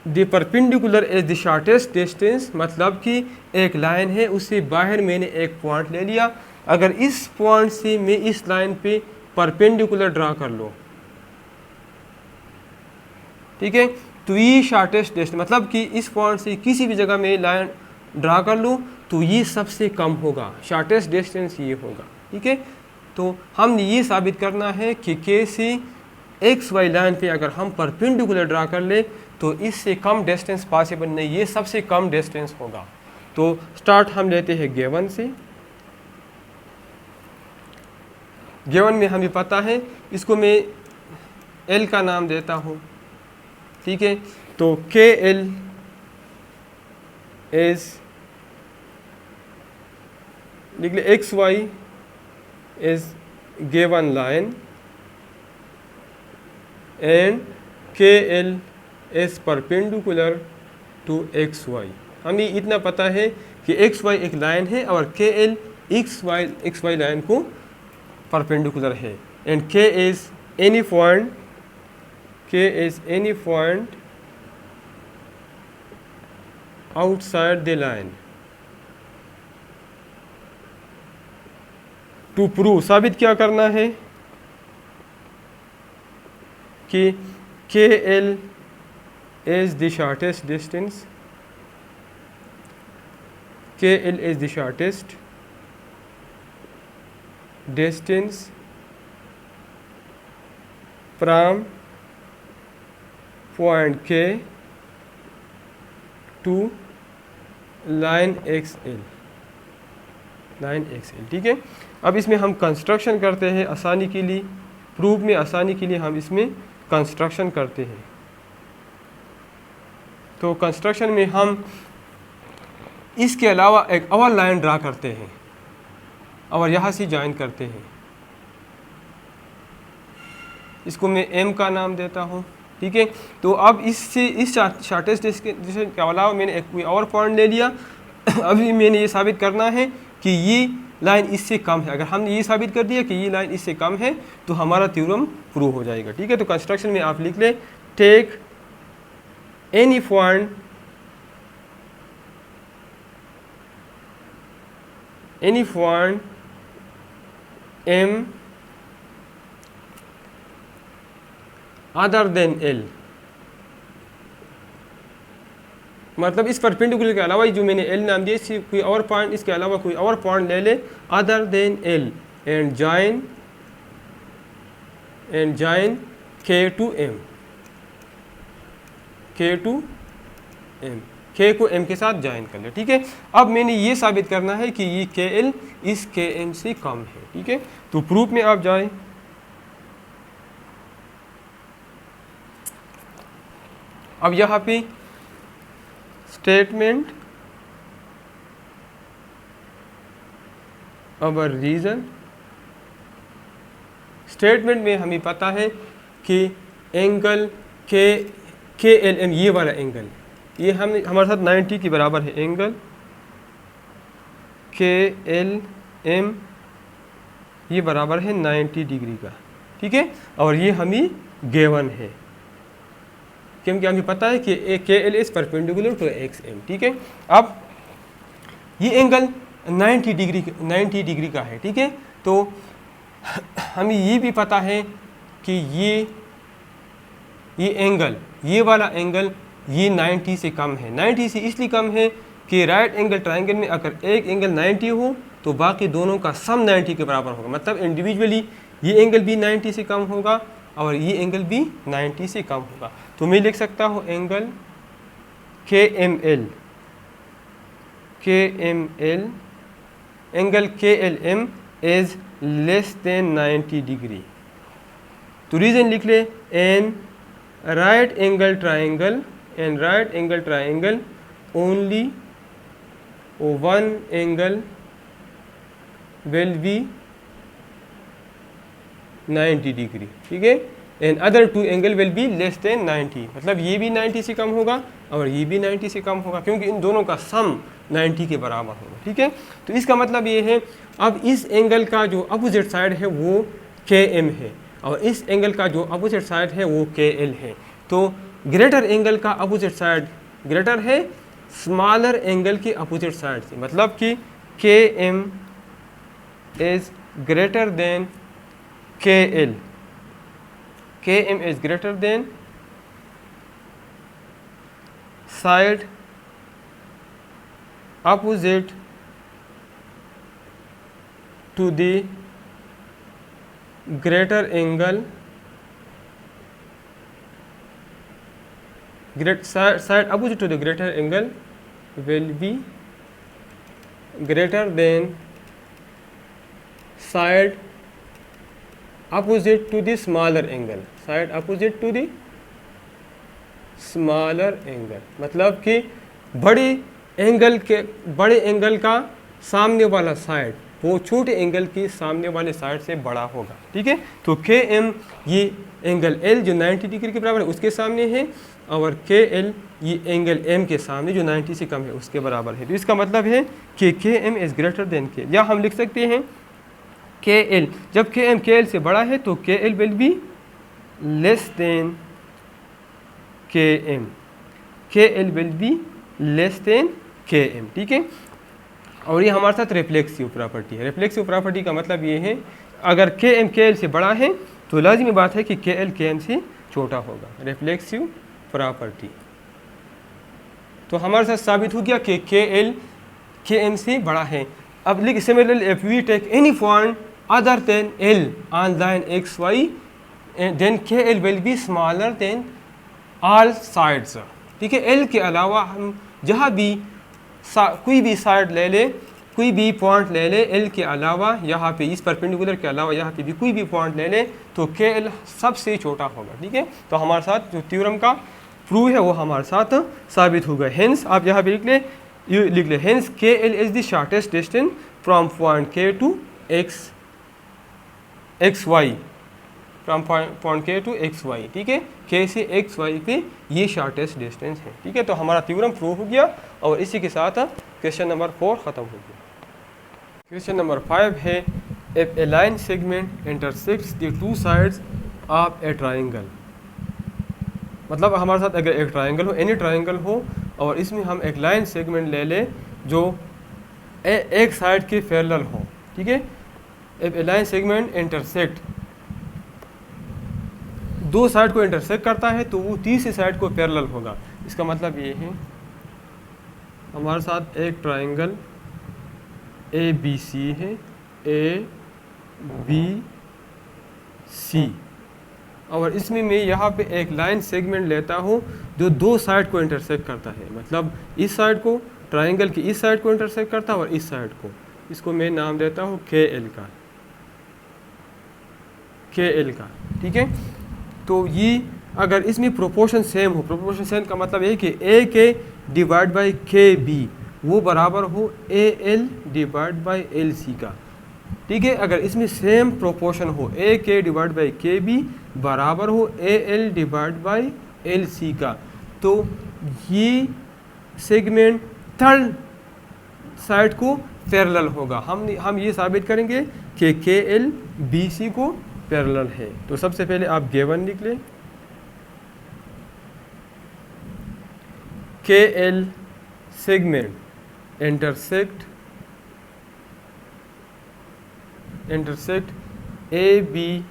The perpendicular is the shortest distance, मतलब कि एक लाइन है, उससे बाहर मैंने एक पॉइंट ले लिया। अगर इस पॉइंट से मैं इस लाइन पे परपेंडिकुलर ड्रा कर लो, ठीक है, तो ये शॉर्टेस्ट डिस्टेंस, मतलब कि इस पॉइंट से किसी भी जगह में लाइन ड्रा कर लूँ तो ये सबसे कम होगा, शॉर्टेस्ट डिस्टेंस ये होगा। ठीक है, तो हमने ये साबित करना है कि के से एक्स वाई लाइन पे अगर हम परपेंडिकुलर ड्रा कर ले तो इससे कम डिस्टेंस पॉसिबल नहीं, ये सबसे कम डिस्टेंस होगा। तो स्टार्ट हम लेते हैं गिवन से। गिवन में हमें पता है, इसको मैं एल का नाम देता हूँ। ठीक है, तो के एल इज लिख ले X Y is given line and K L is perpendicular to X Y. हमें इतना पता है कि एक्स वाई एक लाइन है और के एल एक्स वाई लाइन को परपेंडिकुलर है, एंड के is any point, K is any point outside the line. To prove, साबित क्या करना है कि KL is the shortest distance, KL is the shortest distance from point K to line XL, line XL। ठीक है, अब इसमें हम कंस्ट्रक्शन करते हैं आसानी के लिए, प्रूफ में आसानी के लिए हम इसमें कंस्ट्रक्शन करते हैं। तो कंस्ट्रक्शन में हम इसके अलावा एक और लाइन ड्रा करते हैं और यहाँ से ज्वाइन करते हैं, इसको मैं M का नाम देता हूँ। ठीक है, तो अब इससे इस शॉर्टेस्ट डिस्टेंस के अलावा मैंने एक कोई और पॉइंट ले लिया। अभी मैंने ये साबित करना है कि ये लाइन इससे कम है। अगर हमने ये साबित कर दिया कि ये लाइन इससे कम है तो हमारा थ्योरम प्रूव हो जाएगा। ठीक है, तो कंस्ट्रक्शन में आप लिख ले, take any point M other than L, मतलब इस परपेंडिकुलर के अलावा जो मैंने L नाम दिया, इससे कोई और पॉइंट, इसके अलावा कोई और पॉइंट ले ले other than L and join K to M, K to M, K को M के साथ ज्वाइन कर ले। ठीक है, अब मैंने ये साबित करना है कि ये KL इस KM से कम है। ठीक है, तो प्रूफ में आप जाएं, अब यहाँ पे स्टेटमेंट अवर रीजन, स्टेटमेंट में हमें पता है कि एंगल के एल एम, ये वाला एंगल, ये हमारे साथ 90 के बराबर है, एंगल के एल एम ये बराबर है 90 डिग्री का। ठीक है, और ये हमें गिवन है क्योंकि हमें पता है कि K L is perpendicular to X M. ठीक है, अब ये एंगल 90 डिग्री का है। ठीक है, तो हमें ये भी पता है कि ये एंगल, ये वाला एंगल ये 90 से कम है। 90 से इसलिए कम है कि राइट एंगल ट्रायंगल में अगर एक एंगल 90 हो तो बाकी दोनों का सम 90 के बराबर होगा। मतलब इंडिविजुअली ये एंगल भी 90 से कम होगा और ये एंगल भी 90 से कम होगा। तो मैं लिख सकता हूँ angle KML, angle KLM is less than 90 degree. तो रीजन लिख ले, an right angle triangle only one angle will be 90 degree, ठीक है, and other two angle will be less than 90। मतलब ये भी 90 से कम होगा और ये भी 90 से कम होगा, क्योंकि इन दोनों का सम 90 के बराबर होगा, ठीक है। तो इसका मतलब ये है, अब इस एंगल का जो अपोजिट साइड है वो KM है और इस एंगल का जो अपोजिट साइड है वो KL है। तो ग्रेटर एंगल का अपोजिट साइड ग्रेटर है स्मॉलर एंगल के अपोजिट साइड से, मतलब कि KM is greater than KL, KM is greater than side opposite to the greater angle, side opposite to the greater angle will be greater than side opposite to the smaller angle, side opposite to the smaller angle। मतलब कि बड़े angle का सामने वाला side वो छोटे angle के सामने वाले साइड से बड़ा होगा, ठीक है। तो KM ये एंगल L जो 90 डिग्री के बराबर है उसके सामने है और KL ये एंगल M के सामने जो 90 से कम है उसके बराबर है। तो इसका मतलब है कि KM is greater than K, या हम लिख सकते हैं KL, जब KM KL से बड़ा है तो KL will be less then KM, KL will be less then KM, ठीक है। और ये हमारे साथ रिफ्लेक्सिव प्रॉपर्टी है। रिफ्लेक्सिव प्रॉपर्टी का मतलब ये है, अगर KM KL से बड़ा है तो लाजिमी बात है कि KL KM से छोटा होगा, रिफ्लेक्सिव प्रॉपर्टी। तो हमारे साथ साबित हो गया कि KL KM से बड़ा है। अब लिख similarly if we take any point other than L on line XY then KL will be smaller than all sides, ठीक है। L के अलावा हम जहाँ भी कोई भी साइड ले ले, कोई भी पॉइंट ले ले L के अलावा, यहाँ पे इस परपेंडिकुलर के अलावा यहाँ पे भी कोई भी पॉइंट ले ले तो KL सबसे छोटा होगा, ठीक है। तो हमारे साथ जो थ्योरम का प्रूव है वो हमारे साथ साबित होगा। हेंस आप यहाँ पे लिख ले hence KL is the shortest distance from point K to XY, from point K to XY, ठीक है। K से XY पे ये शॉर्टेस्ट डिस्टेंस है, ठीक है। तो हमारा थ्योरम प्रूव हो गया और इसी के साथ क्वेश्चन नंबर 4 ख़त्म हो गया। क्वेश्चन नंबर 5 है, if A line segment intersects the two sides of A triangle. मतलब हमारे साथ अगर एक ट्राइंगल हो, एनी ट्राइंगल हो, और इसमें हम एक लाइन सेगमेंट ले लें जो एक साइड के पैरेलल हो, ठीक है। If A line segment intersect, दो साइड को इंटरसेक्ट करता है तो वो तीसरी साइड को पैरेलल होगा। इसका मतलब ये है, हमारे साथ एक ट्राइंगल ABC है, ABC, और इसमें मैं यहाँ पे एक लाइन सेगमेंट लेता हूँ जो दो साइड को इंटरसेक्ट करता है। मतलब इस साइड को, ट्राइंगल की इस साइड को इंटरसेक्ट करता है और इस साइड को, इसको मैं नाम देता हूँ KL का, ठीक है। तो ये अगर इसमें प्रोपोर्शन सेम हो, प्रोपोर्शन सेम का मतलब है कि AK डिवाइड बाई KB वो बराबर हो AL डिवाइड बाई LC का, ठीक है। अगर इसमें सेम प्रोपोर्शन हो, AK डिवाइड बाई KB बराबर हो AL डिवाइड बाई LC का, तो ये सेगमेंट थर्ड साइड को पैरेलल होगा। हम ये साबित करेंगे कि KL BC को पैरेलल है। तो सबसे पहले आप गिवन लिख लें, KL segment intersect AB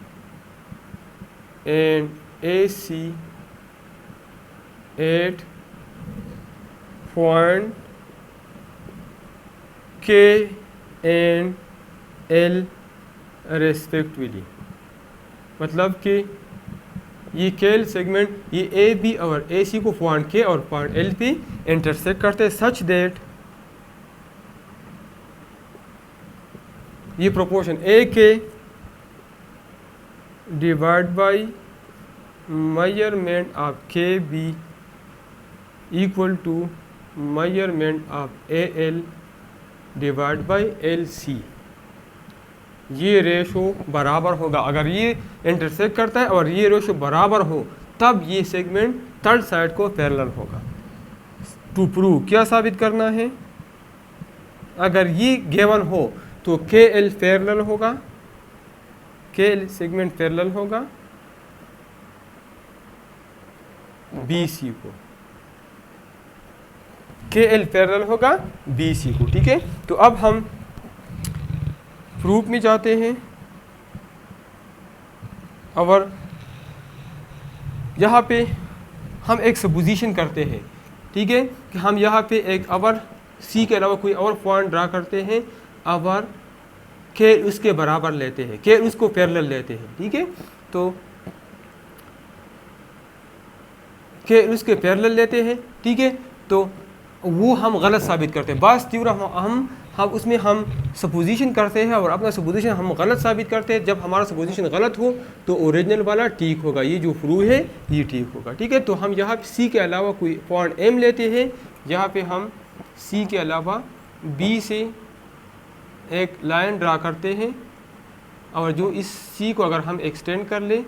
and AC at point K and L respectively. मतलब कि ये केएल सेगमेंट ये ए बी और ए सी को पॉइंट के और पॉइंट एल पे इंटरसेक्ट करते हैं सच दैट ये proportion A K divide by measurement of K B equal to measurement of A L divide by L C. ये रेशो बराबर होगा। अगर ये इंटरसेक्ट करता है और ये रेशो बराबर हो तब ये सेगमेंट थर्ड साइड को पैरेलल होगा। टू प्रूव क्या साबित करना है, अगर ये गिवन हो तो के एल पैरेलल होगा, के एल सेगमेंट पैरेलल होगा बी सी को, के एल पैरेलल होगा बी सी को। ठीक है, तो अब हम प्रूफ में जाते हैं और यहाँ पे हम एक सपोजिशन करते हैं। ठीक है, कि हम यहाँ पे एक अवर सी के अलावा कोई और पॉइंट ड्रा करते हैं और के उसके बराबर लेते हैं, के उसको पैरेलल लेते हैं। ठीक है, तो के उसके पैरेलल लेते हैं। ठीक है, तो वो हम गलत साबित करते हैं। बस तीव्र हम उसमें हम सपोजिशन करते हैं और अपना सपोजिशन हम गलत साबित करते हैं। जब हमारा सपोजिशन गलत हो तो ओरिजिनल वाला ठीक होगा, ये जो प्रूफ है ये ठीक होगा। ठीक है, तो हम यहाँ सी के अलावा कोई पॉइंट एम लेते हैं, यहाँ पे हम सी के अलावा बी से एक लाइन ड्रा करते हैं और जो इस सी को अगर हम एक्सटेंड कर ले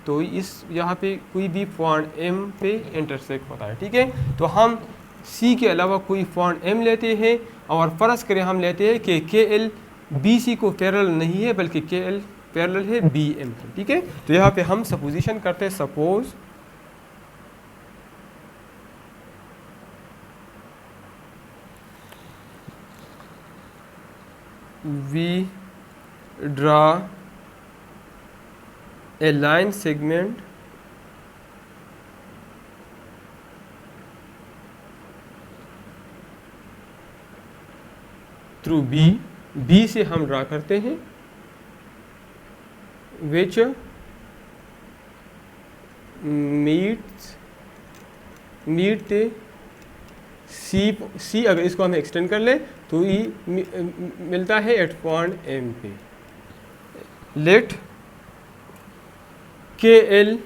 तो इस यहाँ पे कोई भी पॉइंट एम पे इंटरसेक्ट होता है। ठीक है, तो हम सी के अलावा कोई पॉइंट एम लेते हैं और फर्ज करें हम लेते हैं कि के एल बी सी को पैरेलल नहीं है बल्कि के एल पैरेलल है बी एम। ठीक है, तो यहाँ पे हम सपोजिशन करते हैं, suppose we draw a line segment through B, B से हम ड्रा करते हैं विच मीट सी अगर इसको हम एक्सटेंड कर ले तो ये मिलता है एट पॉइंट एम पे। लेट के एल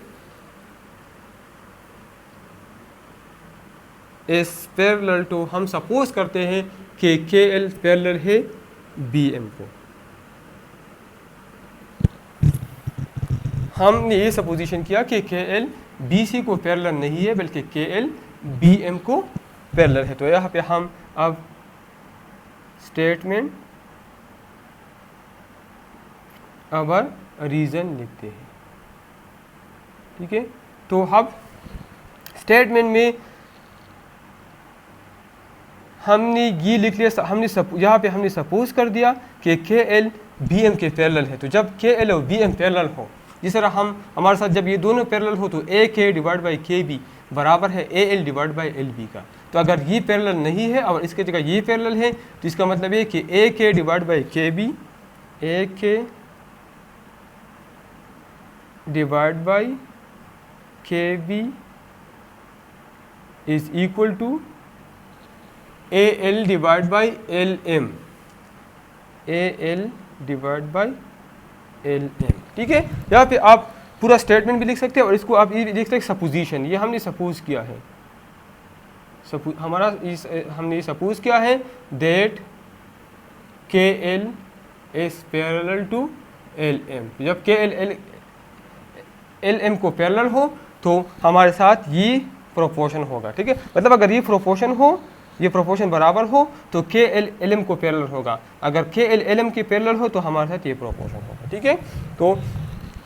इज पैरेलल टू, हम सपोज करते हैं कि के एल पैरेलल है बी एम को। हमने ये सपोजिशन किया कि के एल बी सी को पैरेलल नहीं है बल्कि के एल बी एम को पैरेलल है। तो यहाँ पे हम अब स्टेटमेंट अवर रीजन लिखते हैं। ठीक है, तो अब स्टेटमेंट में हमने ये लिख लिया, हमने यहाँ पे हमने सपोज कर दिया कि के एल बी एम के पैरेलल है। तो जब के एल और बी एम पैरेलल हो, जिस तरह हम हमारे साथ जब ये दोनों पैरेलल हो तो ए K divide by K B बराबर है A L divide by L B का। तो अगर ये पैरेलल नहीं है और इसके जगह ये पैरेलल है तो इसका मतलब ये कि A K divide by K B, A K divide by K B is equal to A L divide by L M, A L divide by L M. ठीक है, यहाँ पे आप पूरा स्टेटमेंट भी लिख सकते हैं और इसको आप ये लिख सकते हैं सपोजिशन, ये हमने सपोज किया है, हमने सपोज किया है that K L is parallel to L M. जब के एल एम को पैरेलल हो तो हमारे साथ ये प्रोपोर्शन होगा। ठीक है, मतलब अगर ये प्रोपोर्शन हो, ये प्रोपोर्शन बराबर हो तो के एल एम को पैरेलल होगा, अगर के एल एम के पैरेलल हो तो हमारे साथ ये प्रोपोर्शन होगा। ठीक है, तो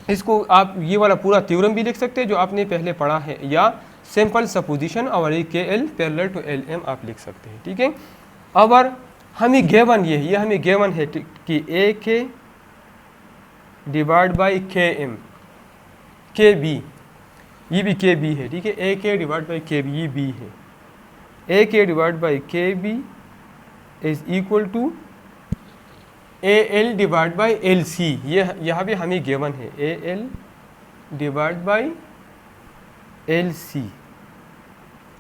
इसको आप ये वाला पूरा थ्योरम भी लिख सकते हैं जो आपने पहले पढ़ा है, या सिंपल सपोजिशन और ये K L parallel to L M आप लिख सकते हैं। ठीक है, अगर हमें गिवन ये हमें गिवन है कि A K divide by K M, K B, ये भी के बी है। ठीक है, A K divide by K B, ये बी है, A K divide by K B is equal to A L divide by L C, ये यहाँ भी हमें गिवन है, A L divide by L C,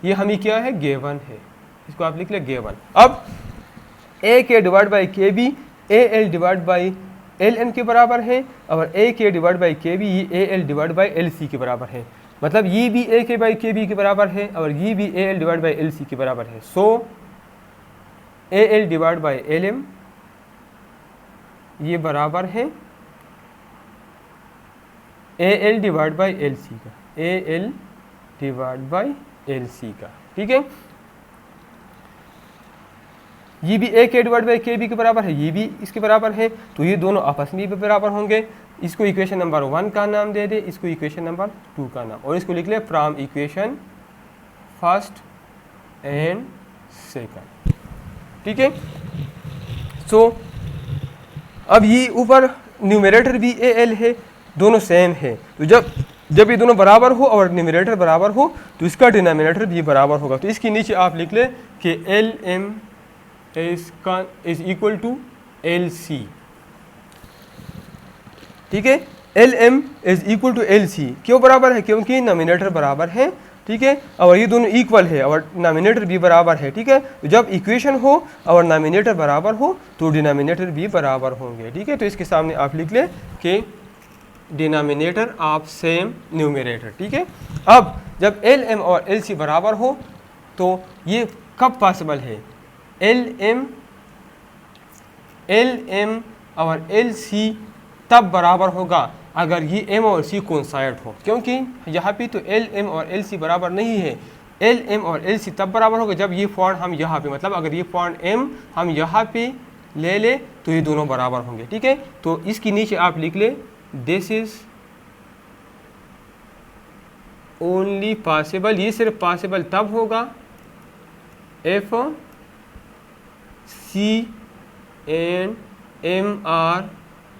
ये हमें क्या है, गिवन है, इसको आप लिख ले गिवन। अब A K divide by K B A L divide by L N के बराबर है, और ए K divide by K B ये A L divide by L C के बराबर है, मतलब ये भी ए के बाई के बी के बराबर है और ये भी A L divide by L C के बराबर है। So A L divide by L M ये बराबर है A L divide by L C का, A L divide by L C का, ठीक है। ये भी ए K divide by K B के बराबर है, ये भी इसके बराबर है, तो ये दोनों आपस में भी बराबर होंगे। इसको इक्वेशन नंबर 1 का नाम दे दे, इसको इक्वेशन नंबर 2 का नाम, और इसको लिख ले from equation first and second, ठीक है। सो अब ये ऊपर न्यूमरेटर भी ए एल है, दोनों सेम है, तो जब ये दोनों बराबर हो और न्यूमरेटर बराबर हो तो इसका डिनोमिनेटर भी बराबर होगा। तो इसके नीचे आप लिख ले कि L M is equal to L C, ठीक है। L M is equal to L C क्यों बराबर है, क्योंकि नॉमिनेटर बराबर है, ठीक है, और ये दोनों इक्वल है और नॉमिनेटर भी बराबर है, ठीक है। तो जब इक्वेशन हो और नॉमिनेटर बराबर हो तो डिनोमिनेटर भी बराबर होंगे, ठीक है। तो इसके सामने आप लिख ले कि डिनोमिनेटर ऑफ सेम न्यूमरेटर, ठीक है। अब जब एल एम और एल सी बराबर हो तो ये कब पॉसिबल है, एल एम और एल सी तब बराबर होगा अगर ये m और c कोइंसाइड हो, क्योंकि यहाँ पे तो एल एम और एल सी बराबर नहीं है। एल एम और एल सी तब बराबर होगा जब ये पॉइंट हम यहाँ पे, मतलब अगर ये पॉइंट m हम यहाँ पे ले ले तो ये दोनों बराबर होंगे, ठीक है। तो इसके नीचे आप लिख ले दिस इज ओनली पॉसिबल, ये सिर्फ पॉसिबल तब होगा F C and M R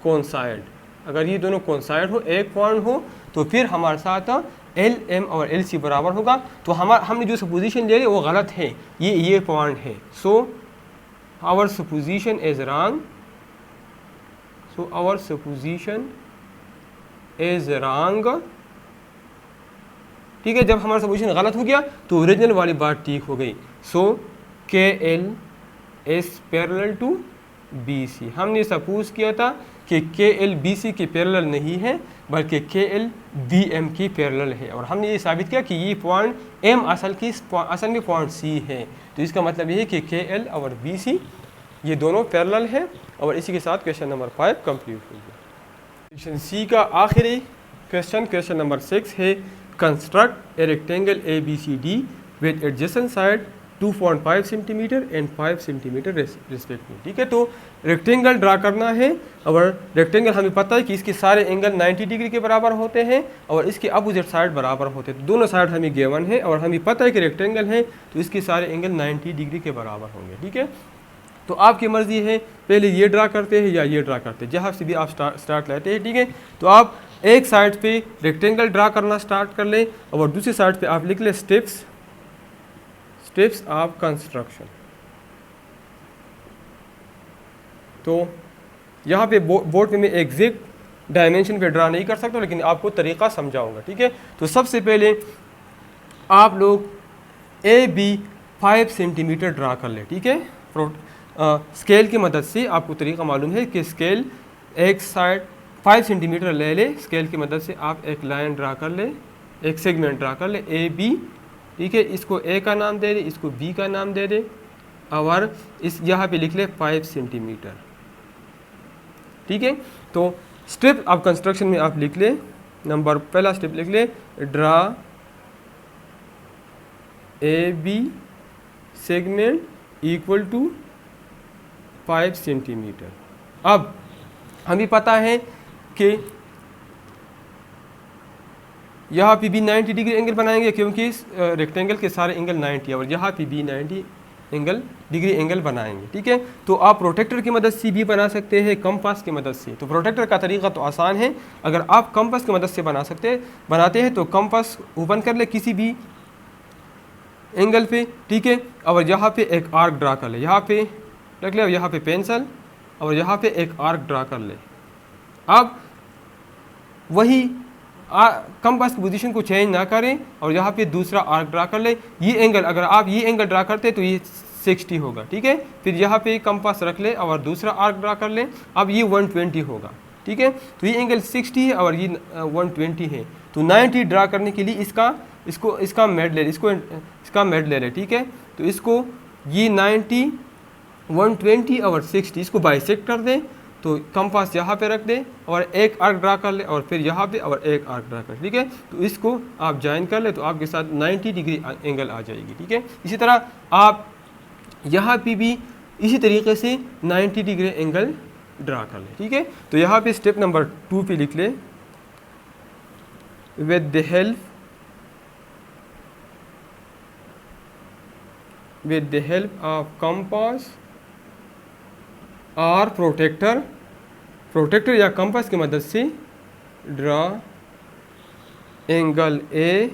coincide, अगर ये दोनों कोइंसाइड हो, एक पॉइंट हो, तो फिर हमारे साथ एल एम और एल सी बराबर होगा। तो हमने जो सपोजिशन ले ली वो गलत है, ये पॉइंट है। So our supposition is wrong, so our supposition is wrong, ठीक है। जब हमारा सपोजिशन गलत हो गया तो ओरिजिनल वाली बात ठीक हो गई। So K L is parallel to B C, हमने सपोज किया था कि के एल बी सी के पैरेलल नहीं है बल्कि के एल बी एम की पैरेलल है, और हमने ये साबित किया कि ये पॉइंट एम असल में पॉइंट सी है। तो इसका मतलब ये है कि के एल और बी सी ये दोनों पैरेलल है। और इसी के साथ क्वेश्चन नंबर 5 कंप्लीट हो गया। क्वेश्चन सी का आखिरी क्वेश्चन नंबर 6 है, construct a rectangle A B C D with adjacent side 2.5 centimetre and 5 centimetre respectively, ठीक है। तो रेक्टेंगल ड्रा करना है, और रेक्टेंगल हमें पता है कि इसके सारे एंगल 90 डिग्री के बराबर होते हैं और इसके अपोजिट साइड बराबर होते हैं। तो दोनों साइड हमें गिवन है और हमें पता है कि रेक्टेंगल है तो इसके सारे एंगल 90 डिग्री के बराबर होंगे, ठीक है। तो आपकी मर्ज़ी है, पहले ये ड्रा करते हैं या ये ड्रा करते हैं, जहाँ से भी आप स्टार्ट लेते हैं, ठीक है। तो आप एक साइड पे रेक्टेंगल ड्रा करना स्टार्ट कर लें और दूसरी साइड पे आप लिख लें स्टेप्स ऑफ कंस्ट्रक्शन। तो यहाँ पे बोर्ड पे मैं एग्जैक्ट डायमेंशन पे ड्रा नहीं कर सकता, लेकिन आपको तरीका समझाऊंगा, ठीक है। तो सबसे पहले आप लोग ए बी 5 सेंटीमीटर ड्रा कर ले, ठीक है। स्केल की मदद से आपको तरीका मालूम है कि स्केल एक साइड 5 सेंटीमीटर ले ले, स्केल की मदद से आप एक लाइन ड्रा कर ले, एक सेगमेंट ड्रा कर ले ए बी, ठीक है। इसको ए का नाम दे दे, इसको बी का नाम दे दे, और इस यहाँ पे लिख ले 5 सेंटीमीटर, ठीक है। तो स्टेप ऑफ कंस्ट्रक्शन में आप लिख ले, पहला स्टेप लिख ले, draw A B segment equal to 5 centimetre. अब हमें पता है कि यहाँ पे भी 90 डिग्री एंगल बनाएंगे, क्योंकि इस रेक्टेंगल के सारे एंगल 90 और यहाँ पे भी 90 डिग्री एंगल बनाएंगे, ठीक है। तो आप प्रोटेक्टर की मदद से भी बना सकते हैं, कंपास की मदद से। तो प्रोटेक्टर का तरीका तो आसान है, अगर आप कंपास की मदद से बनाते हैं तो कंपास ओपन कर ले किसी भी एंगल पे, ठीक है। और यहाँ पे एक आर्क ड्रा कर ले, यहाँ पे रख ले, और यहाँ पे पेंसिल, और यहाँ पे एक आर्क ड्रा कर ले। अब वही कंपास की पोजीशन को चेंज ना करें और यहाँ पे दूसरा आर्क ड्रा कर ले। ये एंगल, अगर आप ये एंगल ड्रा करते तो ये 60 होगा, ठीक है। फिर यहाँ पे कंपास रख ले और दूसरा आर्क ड्रा कर ले, अब ये 120 होगा, ठीक है। तो ये एंगल 60 है और ये 120 है। तो 90 ड्रा करने के लिए इसका मेड ले, इसका मेड ले ले, ठीक है। तो इसको ये 90, 120 और 60 इसको बाइसेक्ट कर दे, तो कंपास यहाँ पे रख दे और एक आर्क ड्रा कर ले और फिर यहाँ पे और एक आर्क ड्रा कर, ठीक है। तो इसको आप ज्वाइन कर ले तो आपके साथ 90 डिग्री एंगल आ जाएगी, ठीक है। इसी तरह आप यहाँ पे भी इसी तरीके से 90 डिग्री एंगल ड्रा कर ले, ठीक है। तो यहाँ पे स्टेप नंबर 2 पे लिख ले, with the help of compass और प्रोटेक्टर या कंपास की मदद से draw angle A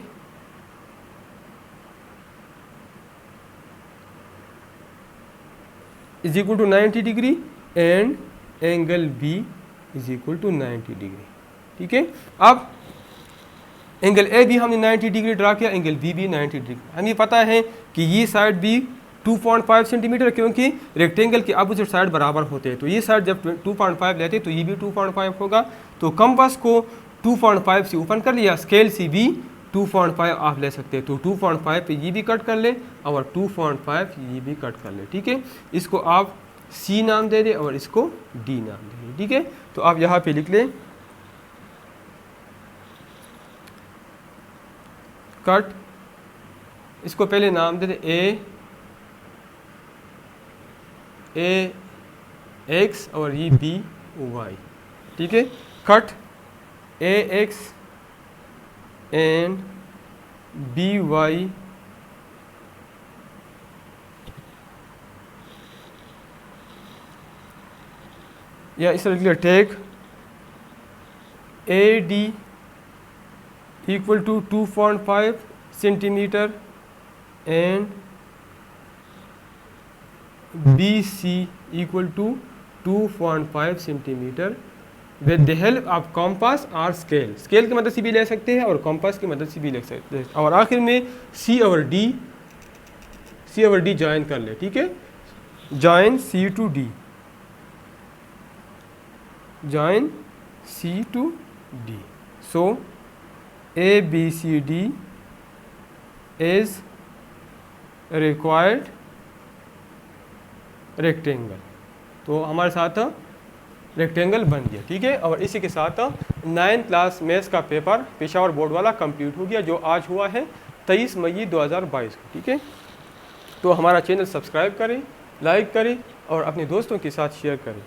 is equal to 90 degree and angle B is equal to 90 degree, ठीक है। अब एंगल ए भी हमने 90 डिग्री ड्रा किया, एंगल बी भी 90 डिग्री। हमें पता है कि ये साइड भी 2.5 सेंटीमीटर, क्योंकि रेक्टेंगल के अपोजिट साइड बराबर होते हैं। तो ये साइड जब 2.5 लेते तो ये भी 2.5 होगा। तो कंपास को 2.5 से ओपन कर लिया, स्केल से भी 2.5 आप ले सकते हैं। तो 2.5 पे ये भी कट कर ले और 2.5 ये भी कट कर ले, ठीक है। इसको आप सी नाम दे दे और इसको डी नाम दे दे, ठीक है। तो आप यहाँ पे लिख ले, कट, इसको पहले नाम दे दे ए एक्स और ये बी वाई, ठीक है। Cut A X and B Y या इस तरह take A D equal to 2.5 centimetre and B C equal to 2.5 centimetre with the help of compass और स्केल की मदद से भी ले सकते हैं और कंपास की मदद से भी ले सकते हैं। और आखिर में सी और डी ज्वाइन कर ले, ठीक है। Join C to D, join C to D. So A B C D is required rectangle. तो हमारे साथ रेक्टेंगल बन गया, ठीक है। और इसी के साथ 9th क्लास मैथ्स का पेपर पेशावर बोर्ड वाला कंप्लीट हो गया, जो आज हुआ है 23 मई 2022 को, ठीक है। तो हमारा चैनल सब्सक्राइब करें, लाइक करें और अपने दोस्तों के साथ शेयर करें।